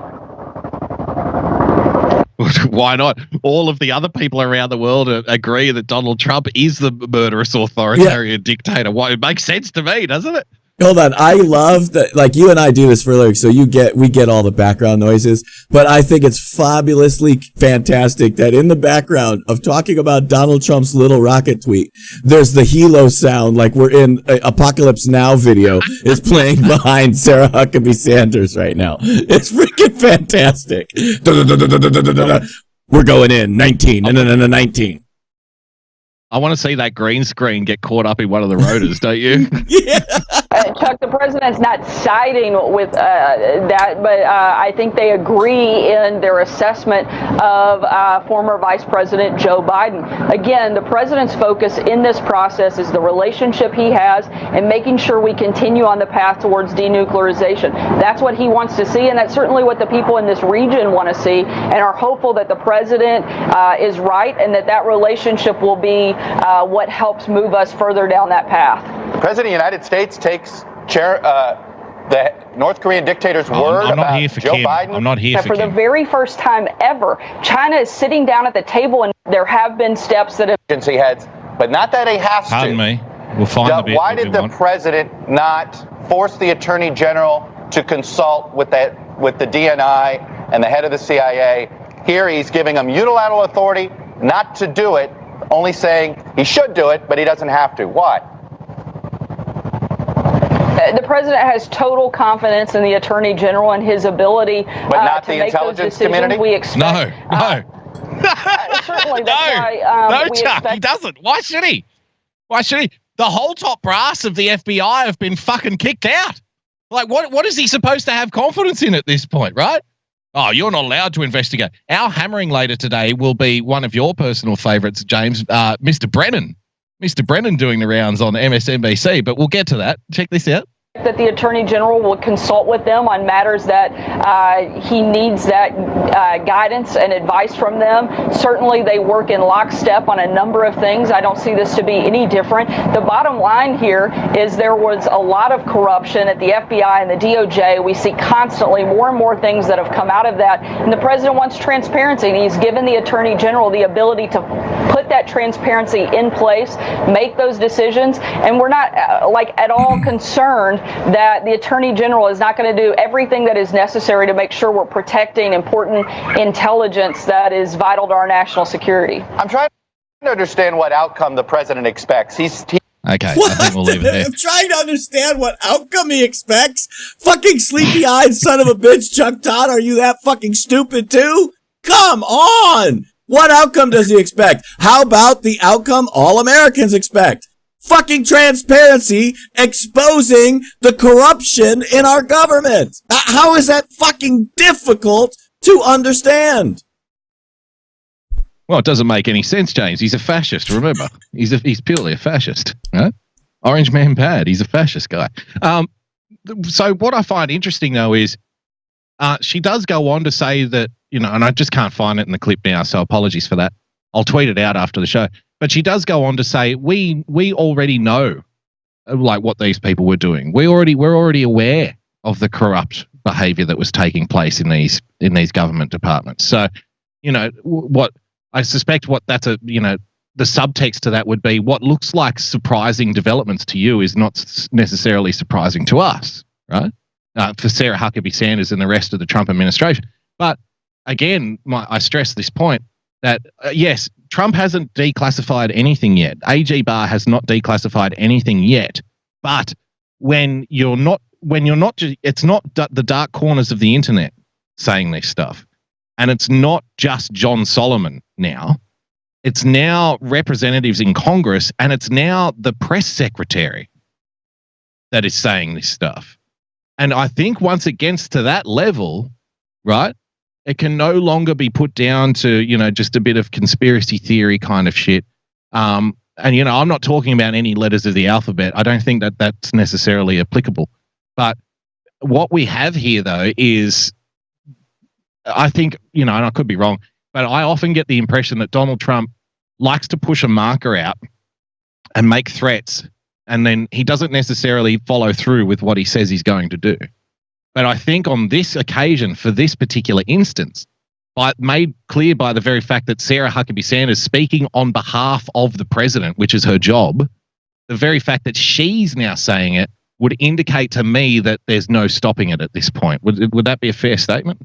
Why not? All of the other people around the world agree that Donald Trump is the murderous authoritarian dictator. Well, it makes sense to me, doesn't it? Hold on. I love that, like, you and I do this for lyrics, so we get all the background noises, but I think it's fabulously fantastic that in the background of talking about Donald Trump's little rocket tweet, there's the Hilo sound, like we're in Apocalypse Now video, is playing behind Sarah Huckabee Sanders right now. It's freaking fantastic. We're going in 19, 19. I want to see that green screen get caught up in one of the rotors, don't you? Yeah. Chuck, the president's not siding with that, but I think they agree in their assessment of former Vice President Joe Biden. Again, the president's focus in this process is the relationship he has and making sure we continue on the path towards denuclearization. That's what he wants to see, and that's certainly what the people in this region want to see, and are hopeful that the president is right and that relationship will be what helps move us further down that path. The President of the United States takes the North Korean dictator's word about Joe Biden. I'm not here for the very first time ever, China is sitting down at the table, and there have been steps that have... Agency heads, but not that he has to. Pardon me. We'll find the bit. Why did the president not force the Attorney General to consult with the DNI and the head of the CIA? Here he's giving them unilateral authority not to do it, only saying he should do it, but he doesn't have to. Why? The president has total confidence in the Attorney General and his ability but not to the make intelligence those decisions. community? We expect, No. certainly, that's why no, we Chuck, expect... he doesn't. Why should he? Why should he? The whole top brass of the FBI have been fucking kicked out. Like, what is he supposed to have confidence in at this point, right? Oh, you're not allowed to investigate. Our hammering later today will be one of your personal favorites, James, Mr. Brennan. Mr. Brennan doing the rounds on MSNBC, but we'll get to that. Check this out. That the Attorney General will consult with them on matters that he needs that guidance and advice from them. Certainly, they work in lockstep on a number of things. I don't see this to be any different. The bottom line here is there was a lot of corruption at the FBI and the DOJ. We see constantly more and more things that have come out of that. And the president wants transparency, and he's given the Attorney General the ability to put that transparency in place, make those decisions. And we're not at all concerned that the Attorney General is not going to do everything that is necessary to make sure we're protecting important intelligence that is vital to our national security. I'm trying to understand what outcome the president expects. Okay, What? I think we'll leave it there. I'm trying to understand what outcome he expects. Fucking sleepy-eyed son of a bitch, Chuck Todd. Are you that fucking stupid too? Come on. What outcome does he expect? How about the outcome all Americans expect? Fucking transparency, exposing the corruption in our government. How is that fucking difficult to understand? Well, it doesn't make any sense, James. He's a fascist, remember. He's purely a fascist. Right? Orange Man bad. He's a fascist guy. So what I find interesting, though, is she does go on to say that, and I just can't find it in the clip now, so apologies for that. I'll tweet it out after the show. But she does go on to say, we already know, like, what these people were doing. We're already aware of the corrupt behavior that was taking place in these government departments. So, what I suspect that's the subtext to that would be what looks like surprising developments to you is not necessarily surprising to us, right? For Sarah Huckabee Sanders and the rest of the Trump administration. But again, I stress this point that yes, Trump hasn't declassified anything yet. AG Barr has not declassified anything yet. But when you're not, it's not the dark corners of the internet saying this stuff. And it's not just John Solomon now. It's now representatives in Congress, and it's now the press secretary that is saying this stuff. And I think once it gets to that level, right, it can no longer be put down to, just a bit of conspiracy theory kind of shit. And, I'm not talking about any letters of the alphabet. I don't think that that's necessarily applicable. But what we have here, though, is, I think, and I could be wrong, but I often get the impression that Donald Trump likes to push a marker out and make threats, and then he doesn't necessarily follow through with what he says he's going to do. But I think on this occasion, for this particular instance, made clear by the very fact that Sarah Huckabee Sanders speaking on behalf of the president, which is her job, the very fact that she's now saying it would indicate to me that there's no stopping it at this point. Would that be a fair statement?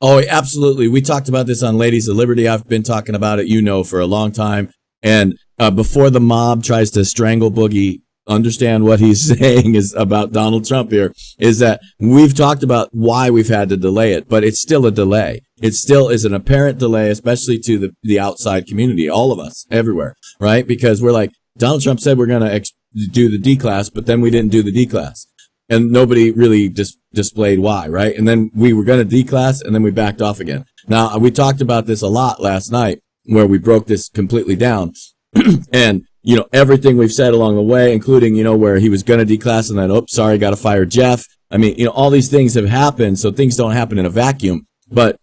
Oh, absolutely. We talked about this on Ladies of Liberty. I've been talking about it, for a long time. And before the mob tries to strangle Boogie, understand what he's saying is about Donald Trump here, is that we've talked about why we've had to delay it, but it's still a delay. It still is an apparent delay, especially to the outside community, all of us, everywhere, right? Because we're like, Donald Trump said we're going to do the D-class, but then we didn't do the D-class. And nobody really displayed why, right? And then we were going to D-class, and then we backed off again. Now, we talked about this a lot last night, where we broke this completely down. And, everything we've said along the way, including, where he was going to D-class, and then, oops, sorry, got to fire Jeff. I mean, all these things have happened, so things don't happen in a vacuum. But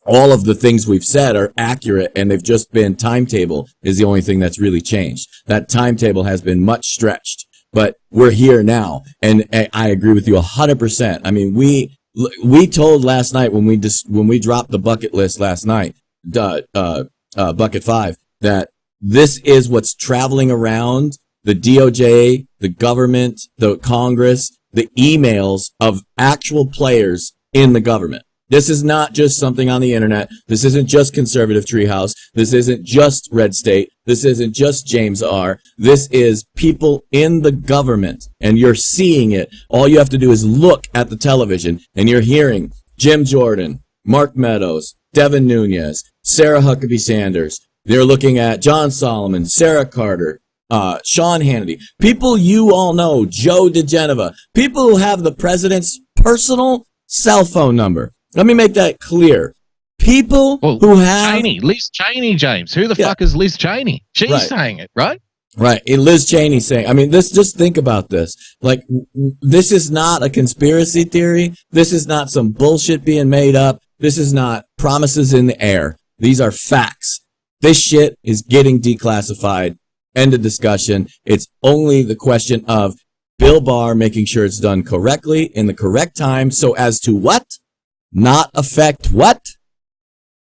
all of the things we've said are accurate, and they've just been timetable is the only thing that's really changed. That timetable has been much stretched. But we're here now, and I agree with you 100%. I mean, we told last night when we dropped the bucket list last night, bucket 5, that this is what's traveling around the DOJ, the government, the Congress, the emails of actual players in the government. This is not just something on the internet. This isn't just Conservative Treehouse. This isn't just Red State. This isn't just James R. This is people in the government, and you're seeing it. All you have to do is look at the television, and you're hearing Jim Jordan, Mark Meadows, Devin Nunes, Sarah Huckabee Sanders. They're looking at John Solomon, Sarah Carter, Sean Hannity, people you all know, Joe DeGeneva, people who have the president's personal cell phone number. Let me make that clear. People who have Liz Cheney, James. Who the fuck is Liz Cheney? She's saying it, right? Right. And Liz Cheney saying, I mean, just think about this. Like, this is not a conspiracy theory. This is not some bullshit being made up. This is not promises in the air. These are facts. This shit is getting declassified. End of discussion. It's only the question of Bill Barr making sure it's done correctly in the correct time so as to what? Not affect what?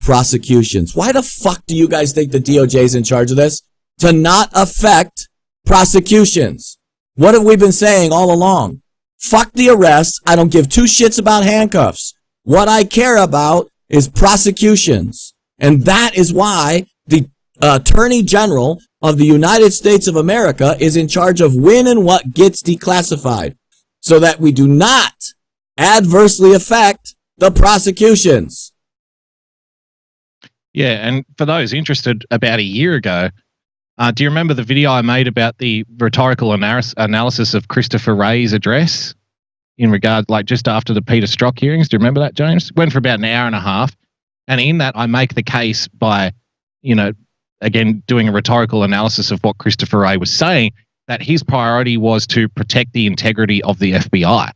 Prosecutions. Why the fuck do you guys think the DOJ is in charge of this? To not affect prosecutions. What have we been saying all along? Fuck the arrests. I don't give two shits about handcuffs. What I care about is prosecutions. And that is why the Attorney General of the United States of America is in charge of when and what gets declassified so that we do not adversely affect the prosecutions. Yeah, and for those interested, about a year ago, do you remember the video I made about the rhetorical analysis of Christopher Wray's address in regard, like just after the Peter Strzok hearings? Do you remember that, James? Went for about an hour and a half. And in that, I make the case by, again, doing a rhetorical analysis of what Christopher Wray was saying, that his priority was to protect the integrity of the FBI.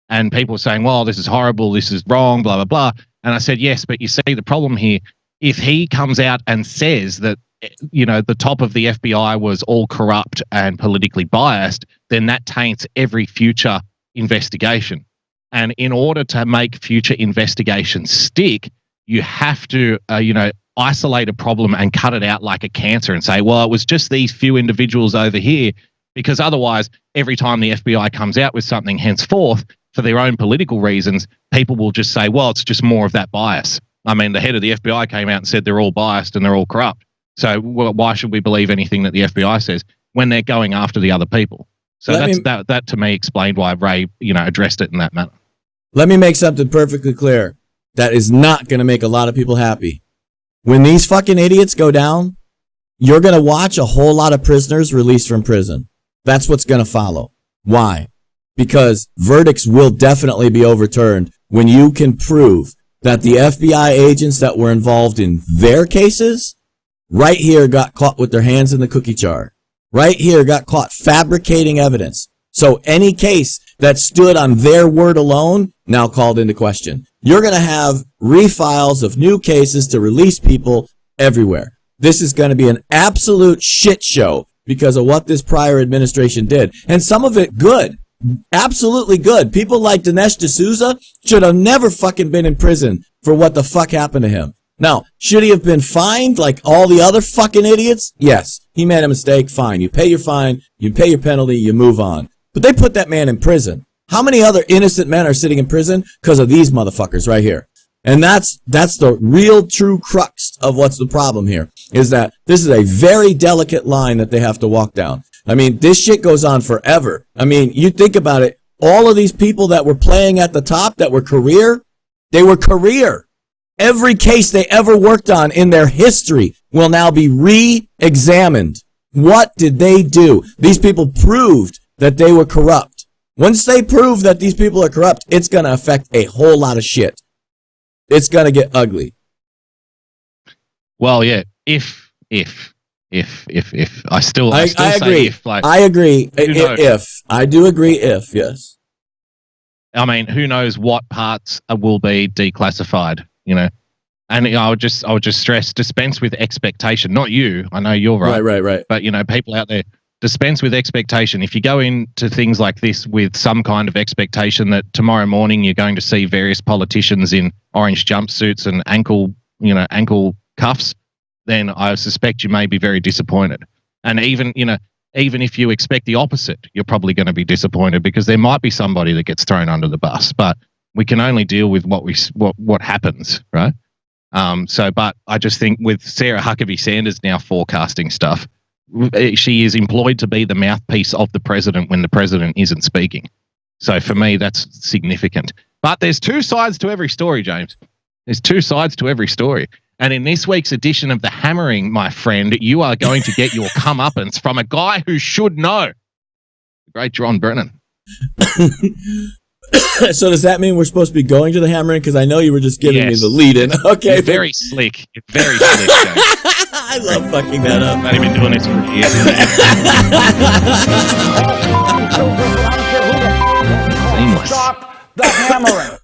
And people were saying, well, this is horrible, this is wrong, blah, blah, blah. And I said, yes, but you see the problem here, if he comes out and says that, the top of the FBI was all corrupt and politically biased, then that taints every future investigation. And in order to make future investigations stick, you have to, isolate a problem and cut it out like a cancer and say, well, it was just these few individuals over here, because otherwise, every time the FBI comes out with something henceforth, for their own political reasons, people will just say, well, it's just more of that bias. I mean, the head of the FBI came out and said they're all biased and they're all corrupt. So why should we believe anything that the FBI says when they're going after the other people? So that to me explained why Wray, addressed it in that manner. Let me make something perfectly clear that is not going to make a lot of people happy. When these fucking idiots go down, you're going to watch a whole lot of prisoners released from prison. That's what's going to follow. Why? Because verdicts will definitely be overturned when you can prove that the FBI agents that were involved in their cases right here got caught with their hands in the cookie jar. Right here got caught fabricating evidence. So any case that stood on their word alone now called into question. You're going to have refiles of new cases to release people everywhere. This is going to be an absolute shit show because of what this prior administration did. And some of it good. Absolutely good. People like Dinesh D'Souza should have never fucking been in prison for what the fuck happened to him. Now, should he have been fined like all the other fucking idiots? Yes. He made a mistake. Fine. You pay your fine. You pay your penalty. You move on. But they put that man in prison. How many other innocent men are sitting in prison because of these motherfuckers right here? And that's the real true crux of what's the problem here, is that this is a very delicate line that they have to walk down. I mean, this shit goes on forever. I mean, you think about it. All of these people that were playing at the top that were career, they were career. Every case they ever worked on in their history will now be re-examined. What did they do? These people proved that they were corrupt. Once they prove that these people are corrupt, it's going to affect a whole lot of shit. It's going to get ugly. Well, yeah, if I still agree. say if, like, I agree. If I do agree, if yes. I mean, who knows what parts will be declassified, And I would just stress, dispense with expectation. Not you. I know you're right. Right. But people out there, dispense with expectation. If you go into things like this with some kind of expectation that tomorrow morning you're going to see various politicians in orange jumpsuits and ankle cuffs, then I suspect you may be very disappointed. And even if you expect the opposite, you're probably going to be disappointed because there might be somebody that gets thrown under the bus. But we can only deal with what happens, right? But I just think with Sarah Huckabee Sanders now forecasting stuff, she is employed to be the mouthpiece of the president when the president isn't speaking. So for me, that's significant. But there's two sides to every story, James. There's two sides to every story. And in this week's edition of The Hammering, my friend, you are going to get your comeuppance from a guy who should know. The great John Brennan. So does that mean we're supposed to be going to The Hammering? Because I know you were just giving me the lead-in. Okay. You're very slick. You're very slick, James. I love fucking that up. I've been doing this for years. Seamless. Stop the hammering.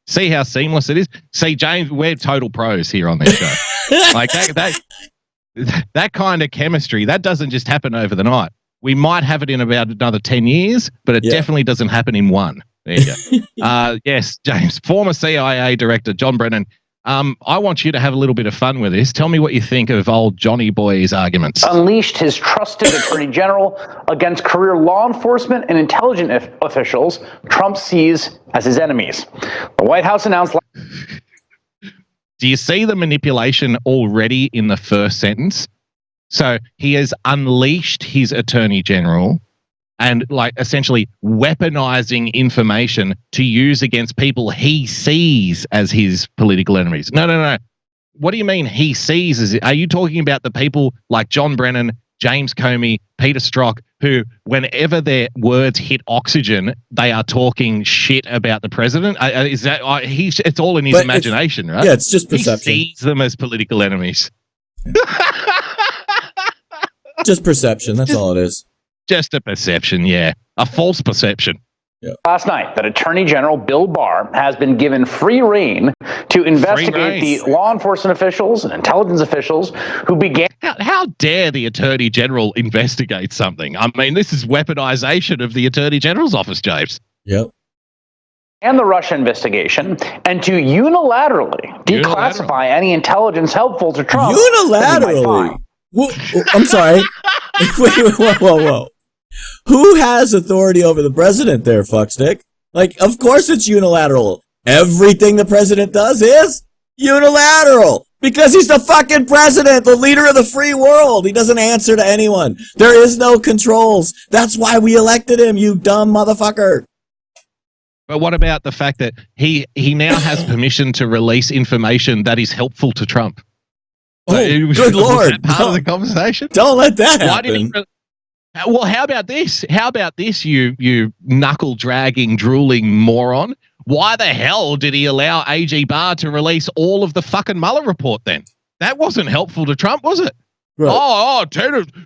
See how seamless it is? See, James, we're total pros here on this show. Like that kind of chemistry, that doesn't just happen over the night. We might have it in about another 10 years, but it definitely doesn't happen in one. There you go. Yes, James, former CIA director John Brennan. I want you to have a little bit of fun with this. Tell me what you think of old Johnny Boy's arguments. Unleashed his trusted attorney general against career law enforcement and intelligence officials Trump sees as his enemies. The White House announced... Do you see the manipulation already in the first sentence? So he has unleashed his attorney general and like essentially weaponizing information to use against people he sees as his political enemies. No. What do you mean he sees? Are you talking about the people like John Brennan, James Comey, Peter Strzok, who whenever their words hit oxygen, they are talking shit about the president? Is that it's all in his imagination, right? Yeah, it's just perception. He sees them as political enemies. Just perception. That's all it is. Just a perception, yeah. A false perception. Yeah. Last night, that Attorney General Bill Barr has been given free rein to investigate the law enforcement officials and intelligence officials who began. How dare the Attorney General investigate something? I mean, this is weaponization of the Attorney General's office, James. Yep. And the Russia investigation, and to unilaterally declassify any intelligence helpful to Trump. Unilaterally? I'm sorry. Wait, whoa. Who has authority over the president there, fuckstick? Like, of course it's unilateral. Everything the president does is unilateral. Because he's the fucking president, the leader of the free world. He doesn't answer to anyone. There is no controls. That's why we elected him, you dumb motherfucker. But what about the fact that he now has permission to release information that is helpful to Trump? Oh, good Lord. Was that part of the conversation? Don't let that happen. Well, how about this? You knuckle dragging, drooling moron? Why the hell did he allow AG Barr to release all of the fucking Mueller report then? That wasn't helpful to Trump, was it? Right.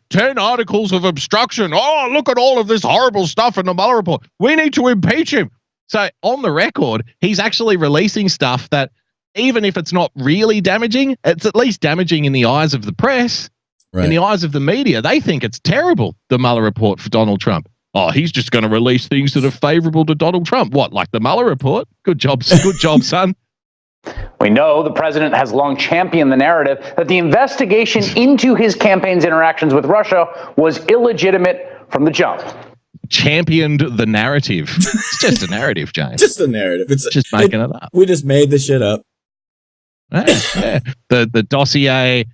10 articles of obstruction. Oh, look at all of this horrible stuff in the Mueller report. We need to impeach him. So on the record, he's actually releasing stuff that even if it's not really damaging, it's at least damaging in the eyes of the press. Right. In the eyes of the media, they think it's terrible, the Mueller report for Donald Trump. Oh, he's just going to release things that are favorable to Donald Trump. What, like the Mueller report? Good job, son. We know the president has long championed the narrative that the investigation into his campaign's interactions with Russia was illegitimate from the jump. Championed the narrative. It's just a narrative, James. Just a narrative. It's just making it up. We just made the shit up. Yeah. The dossier,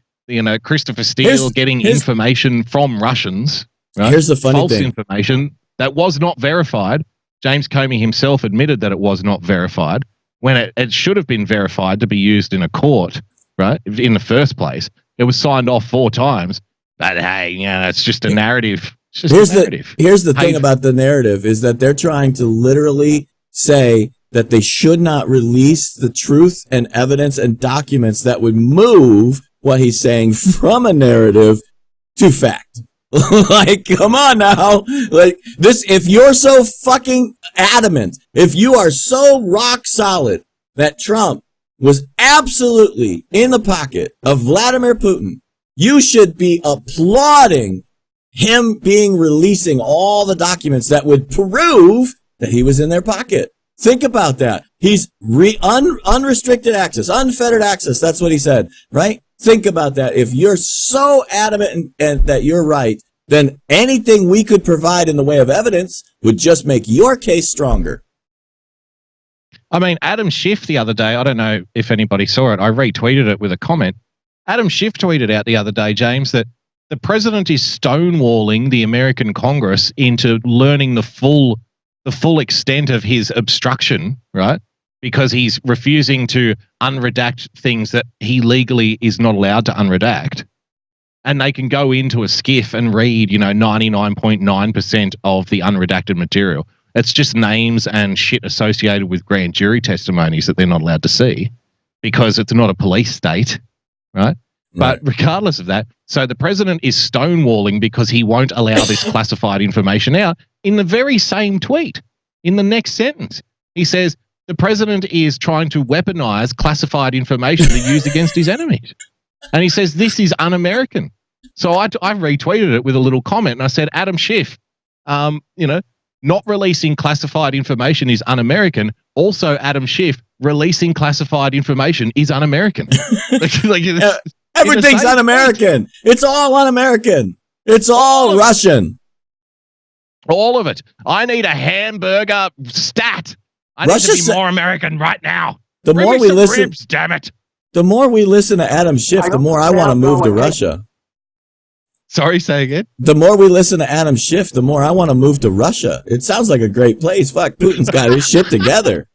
Christopher Steele getting information from Russians. Right? Here's the funny False thing. Information that was not verified. James Comey himself admitted that it was not verified when it should have been verified to be used in a court, right? In the first place. It was signed off 4 times. But hey, it's just a narrative. It's just a narrative. Here's the thing about the narrative is that they're trying to literally say that they should not release the truth and evidence and documents that would move what he's saying from a narrative to fact. Like, come on now. Like, this, if you're so fucking adamant, if you are so rock solid that Trump was absolutely in the pocket of Vladimir Putin, you should be applauding him releasing all the documents that would prove that he was in their pocket. Think about that. He's unrestricted access, unfettered access. That's what he said, right? Think about that. If you're so adamant and that you're right, then anything we could provide in the way of evidence would just make your case stronger. I mean, Adam Schiff the other day, I don't know if anybody saw it. I retweeted it with a comment. Adam Schiff tweeted out the other day, James, that the president is stonewalling the American Congress into learning the full extent of his obstruction, right? Because he's refusing to unredact things that he legally is not allowed to unredact. And they can go into a SCIF and read, 99.9% of the unredacted material. It's just names and shit associated with grand jury testimonies that they're not allowed to see because it's not a police state, right? But regardless of that, so the president is stonewalling because he won't allow this classified information out. In the very same tweet, in the next sentence, he says the president is trying to weaponize classified information to use against his enemies. And he says this is un-American. So I retweeted it with a little comment and I said, Adam Schiff, not releasing classified information is un-American. Also, Adam Schiff, releasing classified information is un-American. Everything's un-American. It's all un-American. It's all Russian. All of it. I need a hamburger stat. I need to be more American right now. The more we listen, ribs, damn it. The more we listen to Adam Schiff, the more I want to move to Russia. Sorry, say again. The more we listen to Adam Schiff, the more I want to move to Russia. It sounds like a great place. Fuck, Putin's got his shit together.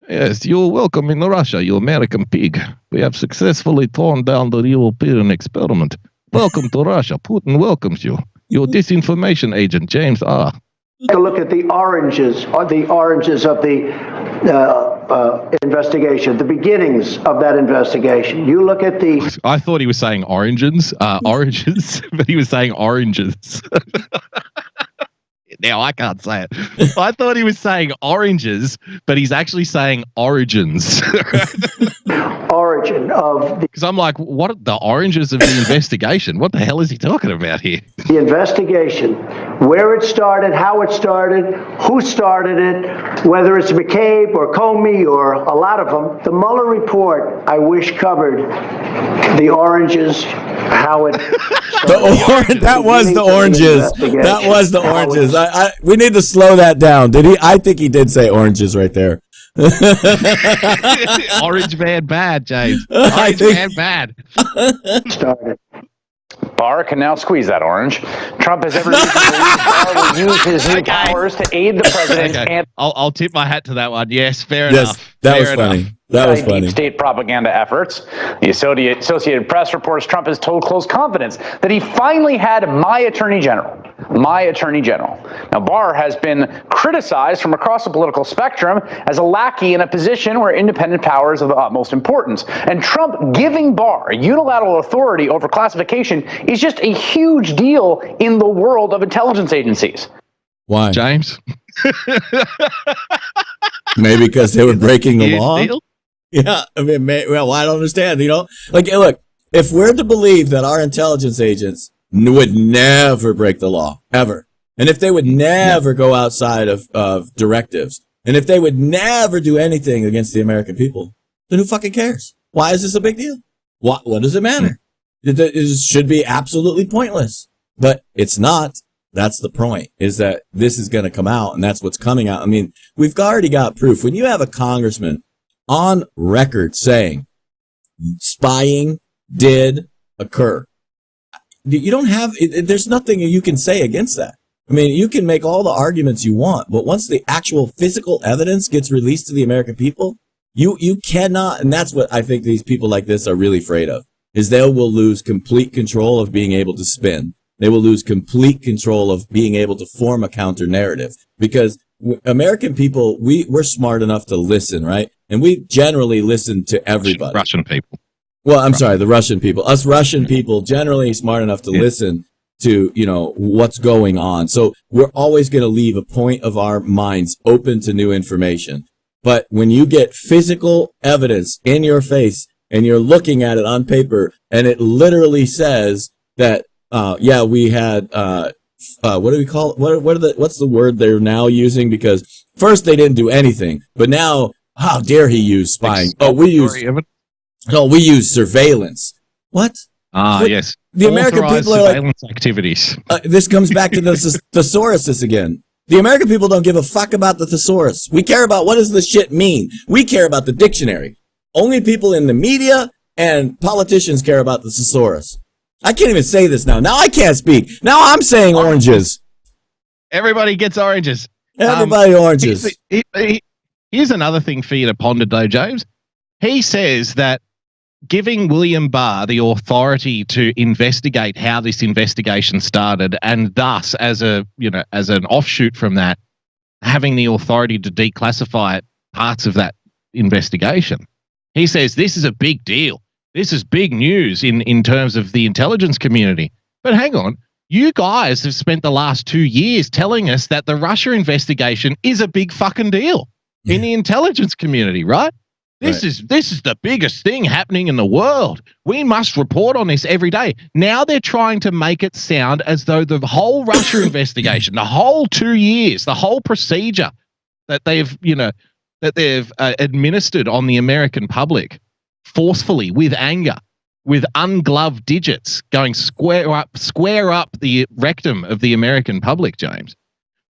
Yes, you're welcome in Russia, you American pig. We have successfully torn down the European experiment. Welcome to Russia. Putin welcomes you. Your disinformation agent, James R. Take a look at the oranges of the investigation, the beginnings of that investigation. You look at the... I thought he was saying oranges, but he was saying oranges. Now I can't say it. I thought he was saying oranges, but he's actually saying origins. Origin of because I'm like, what are the oranges of the investigation? What the hell is he talking about here? The investigation, where it started, how it started, who started it, whether it's McCabe or Comey or a lot of them. The Mueller report, I wish, covered the oranges, how it. That was the oranges. That was the oranges. We need to slow that down. Did he? I think he did say oranges right there. Orange man bad, James. Orange man bad. Started. Barr can now squeeze that orange. Trump has every reason to believe Barr will use his new powers to aid the president. Okay. I'll tip my hat to that one. Yes, fair Yes, enough. that was funny. That was funny. Deep state propaganda efforts. The Associated Press reports Trump has told close confidence that he finally had my attorney general. My attorney general. Now, Barr has been criticized from across the political spectrum as a lackey in a position where independent power is of the utmost importance. And Trump giving Barr unilateral authority over classification is just a huge deal in the world of intelligence agencies. Why? James? Maybe because they were breaking the Huge law? deal? Yeah, I mean, well, I don't understand, Like, hey, look, if we're to believe that our intelligence agents would never break the law, ever, and if they would never go outside of directives, and if they would never do anything against the American people, then who fucking cares? Why is this a big deal? What does it matter? It should be absolutely pointless, but it's not. That's the point, is that this is going to come out, and that's what's coming out. I mean, we've already got proof. When you have a congressman on record saying spying did occur, you don't have, there's nothing you can say against that. I mean, you can make all the arguments you want, but once the actual physical evidence gets released to the American people, you cannot, and that's what I think these people like this are really afraid of, is they will lose complete control of being able to spin. They will lose complete control of being able to form a counter narrative, because American people, we're smart enough to listen, right? And we generally listen to everybody. Russian people. Well, I'm sorry, the Russian people. Us Russian people generally smart enough to listen to, what's going on. So we're always going to leave a point of our minds open to new information. But when you get physical evidence in your face and you're looking at it on paper and it literally says that, we had, what do we call it? What's the word they're now using? Because first they didn't do anything, but now, how dare he use spying? We use surveillance. What? Yes. The American people are like, surveillance activities. This comes back to the thesaurus again. The American people don't give a fuck about the thesaurus. We care about what does this shit mean. We care about the dictionary. Only people in the media and politicians care about the thesaurus. I can't even say this now. Now I can't speak. Now I'm saying oranges. Everybody gets oranges. Everybody oranges. Here's another thing for you to ponder, though, James. He says that giving William Barr the authority to investigate how this investigation started, and thus, as an offshoot from that, having the authority to declassify parts of that investigation. He says this is a big deal. This is big news in terms of the intelligence community. But hang on, you guys have spent the last 2 years telling us that the Russia investigation is a big fucking deal in the intelligence community, right? This is the biggest thing happening in the world. We must report on this every day. Now they're trying to make it sound as though the whole Russia investigation, the whole 2 years, the whole procedure that they've administered on the American public forcefully, with anger, with ungloved digits, going square up the rectum of the American public, James.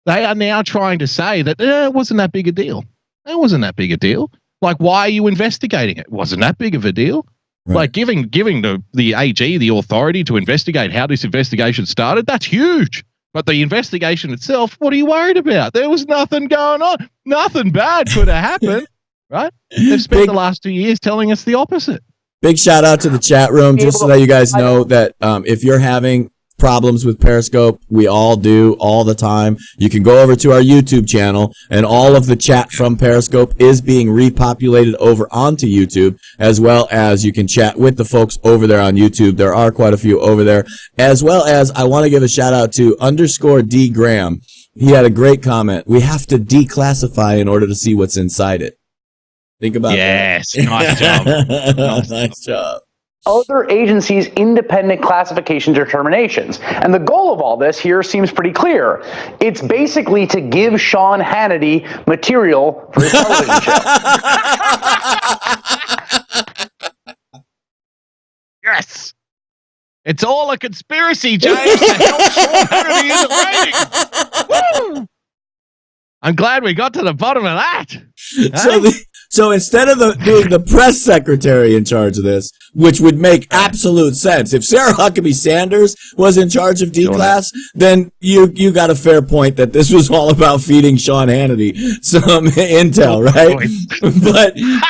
They are now trying to say that it wasn't that big a deal. It wasn't that big a deal. Like, why are you investigating it? Wasn't that big of a deal. Right. Like giving the AG the authority to investigate how this investigation started, that's huge. But the investigation itself, what are you worried about? There was nothing going on. Nothing bad could have happened, right? They've spent the last 2 years telling us the opposite. Big shout out to the chat room, just so that you guys know that if you're having problems with Periscope, we all do all the time. You can go over to our YouTube channel, and all of the chat from Periscope is being repopulated over onto YouTube, as well as you can chat with the folks over there on YouTube. There are quite a few over there, as well as I want to give a shout out to _D Graham. He had a great comment. We have to declassify in order to see what's inside it. Think about that. Yes, nice job. Nice job. Other agencies' independent classification determinations. And the goal of all this here seems pretty clear. It's basically to give Sean Hannity material for his television show. Yes. It's all a conspiracy, James, to help Sean Hannity in the ratings. Woo! I'm glad we got to the bottom of that. So instead of doing the press secretary in charge of this, which would make absolute sense, if Sarah Huckabee Sanders was in charge of D-Class, then you got a fair point that this was all about feeding Sean Hannity some intel, right?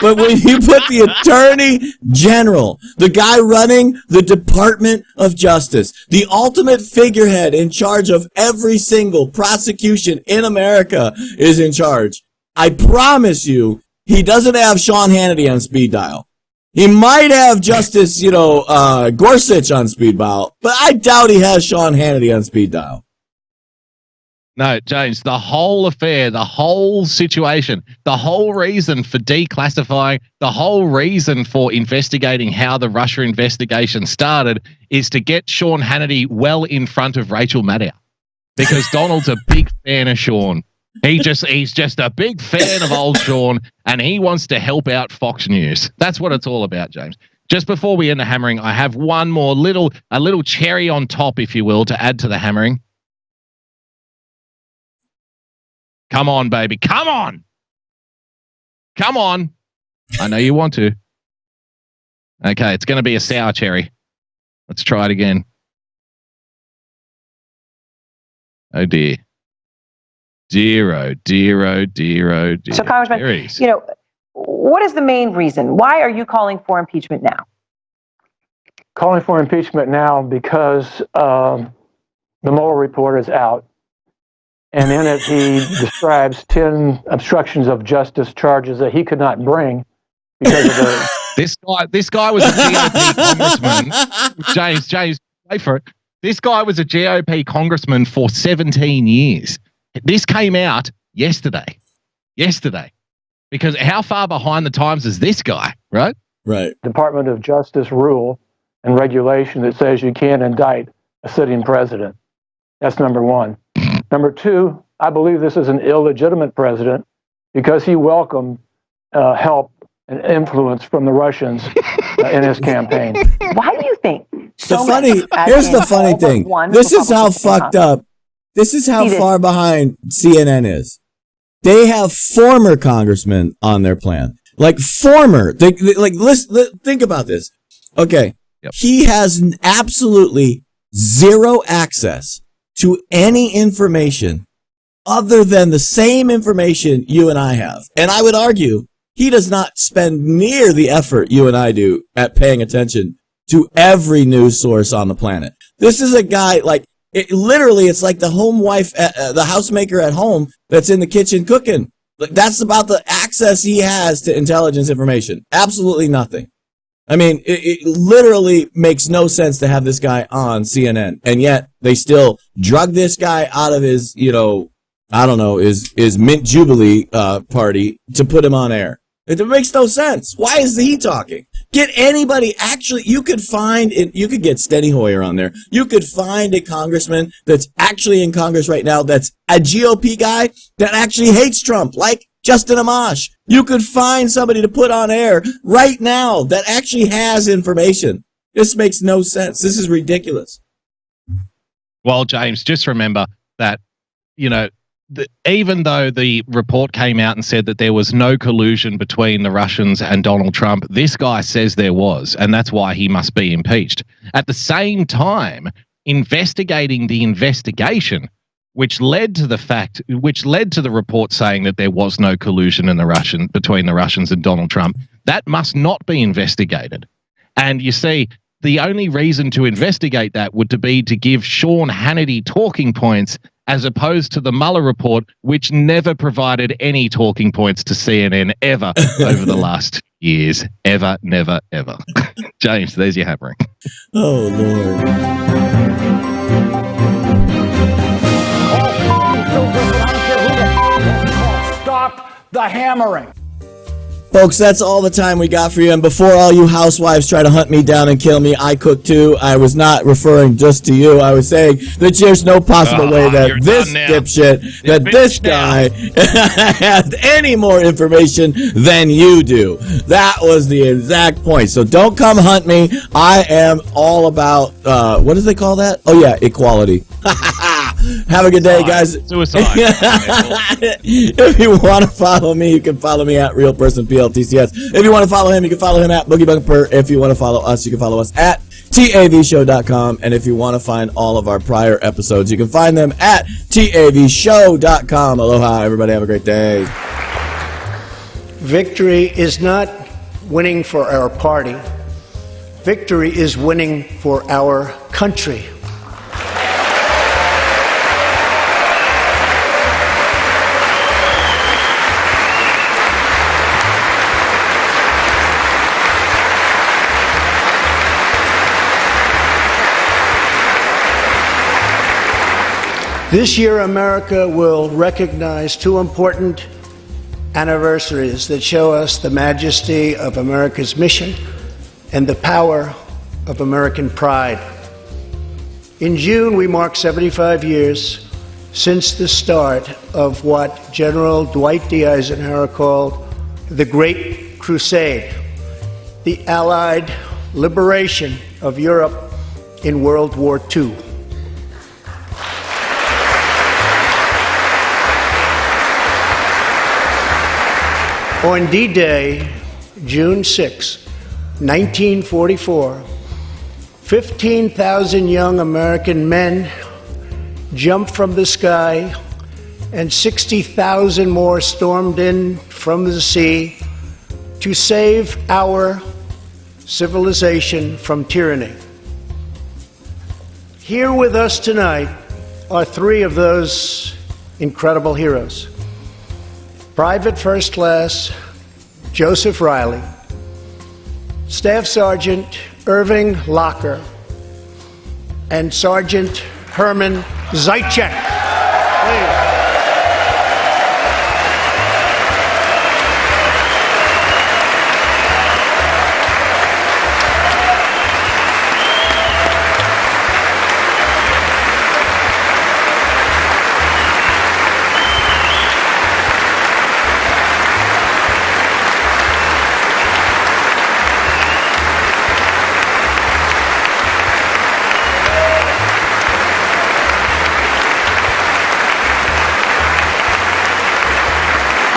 But when you put the Attorney General, the guy running the Department of Justice, the ultimate figurehead in charge of every single prosecution in America is in charge, I promise you, he doesn't have Sean Hannity on speed dial. He might have Justice, Gorsuch on speed dial, but I doubt he has Sean Hannity on speed dial. No, James, the whole affair, the whole situation, the whole reason for declassifying, the whole reason for investigating how the Russia investigation started is to get Sean Hannity well in front of Rachel Maddow, because Donald's a big fan of Sean. He's just a big fan of old Sean, and he wants to help out Fox News. That's what it's all about, James. Just before we end the hammering, I have one more little cherry on top, if you will, to add to the hammering. Come on, baby. Come on. Come on. I know you want to. Okay, it's going to be a sour cherry. Let's try it again. Oh, dear. Dear. So, Congressman, what is the main reason? Why are you calling for impeachment now? Calling for impeachment now because the Mueller report is out, and in it he describes 10 obstructions of justice charges that he could not bring because of the. This guy was a GOP congressman. James, wait for it. This guy was a GOP congressman for 17 years. This came out yesterday. Because how far behind the times is this guy, right? Right. Department of Justice rule and regulation that says you can't indict a sitting president. That's number one. Number two, I believe this is an illegitimate president because he welcomed help and influence from the Russians in his campaign. Why do you think? Here's the funny thing. This is how fucked up. This is how far behind CNN is. They have former congressmen on their plan. Like former. Think about this. Okay. Yep. He has absolutely zero access to any information other than the same information you and I have. And I would argue he does not spend near the effort you and I do at paying attention to every news source on the planet. This is a guy it's like the home wife, the housemaker at home that's in the kitchen cooking. That's about the access he has to intelligence information. Absolutely nothing. I mean, it literally makes no sense to have this guy on CNN, and yet they still drug this guy out of his, his Mint Jubilee party to put him on air. It makes no sense. Why is he talking? Get anybody you could get Steny Hoyer on there. You could find a congressman that's actually in Congress right now that's a GOP guy that actually hates Trump, like Justin Amash. You could find somebody to put on air right now that actually has information. This makes no sense. This is ridiculous. Well, James, just remember that, even though the report came out and said that there was no collusion between the Russians and Donald Trump, this guy says there was, and that's why he must be impeached. At the same time, investigating the investigation, which led to the report saying that there was no collusion between the Russians and Donald Trump, that must not be investigated. And you see, the only reason to investigate that would be to give Sean Hannity talking points, as opposed to the Mueller report, which never provided any talking points to CNN ever over the last years. Ever, never, ever. James, there's your hammering. Oh, Lord. Stop the hammering. Folks, that's all the time we got for you. And before all you housewives try to hunt me down and kill me, I cook too. I was not referring just to you. I was saying that there's no possible way that this dipshit, that this guy has any more information than you do. That was the exact point. So don't come hunt me. I am all about, what do they call that? Oh, yeah, equality. Have a good day, guys. Suicide. If you want to follow me, you can follow me at RealPersonPLTCS. If you want to follow him, you can follow him at BoogieBugPer. If you want to follow us, you can follow us at TAVshow.com. And if you want to find all of our prior episodes, you can find them at TAVshow.com. Aloha, everybody. Have a great day. Victory is not winning for our party. Victory is winning for our country. This year, America will recognize two important anniversaries that show us the majesty of America's mission and the power of American pride. In June, we mark 75 years since the start of what General Dwight D. Eisenhower called the Great Crusade, the Allied liberation of Europe in World War II. On D-Day, June 6, 1944, 15,000 young American men jumped from the sky and 60,000 more stormed in from the sea to save our civilization from tyranny. Here with us tonight are three of those incredible heroes. Private First Class Joseph Riley, Staff Sergeant Irving Locker, and Sergeant Herman Zaitchik. Please.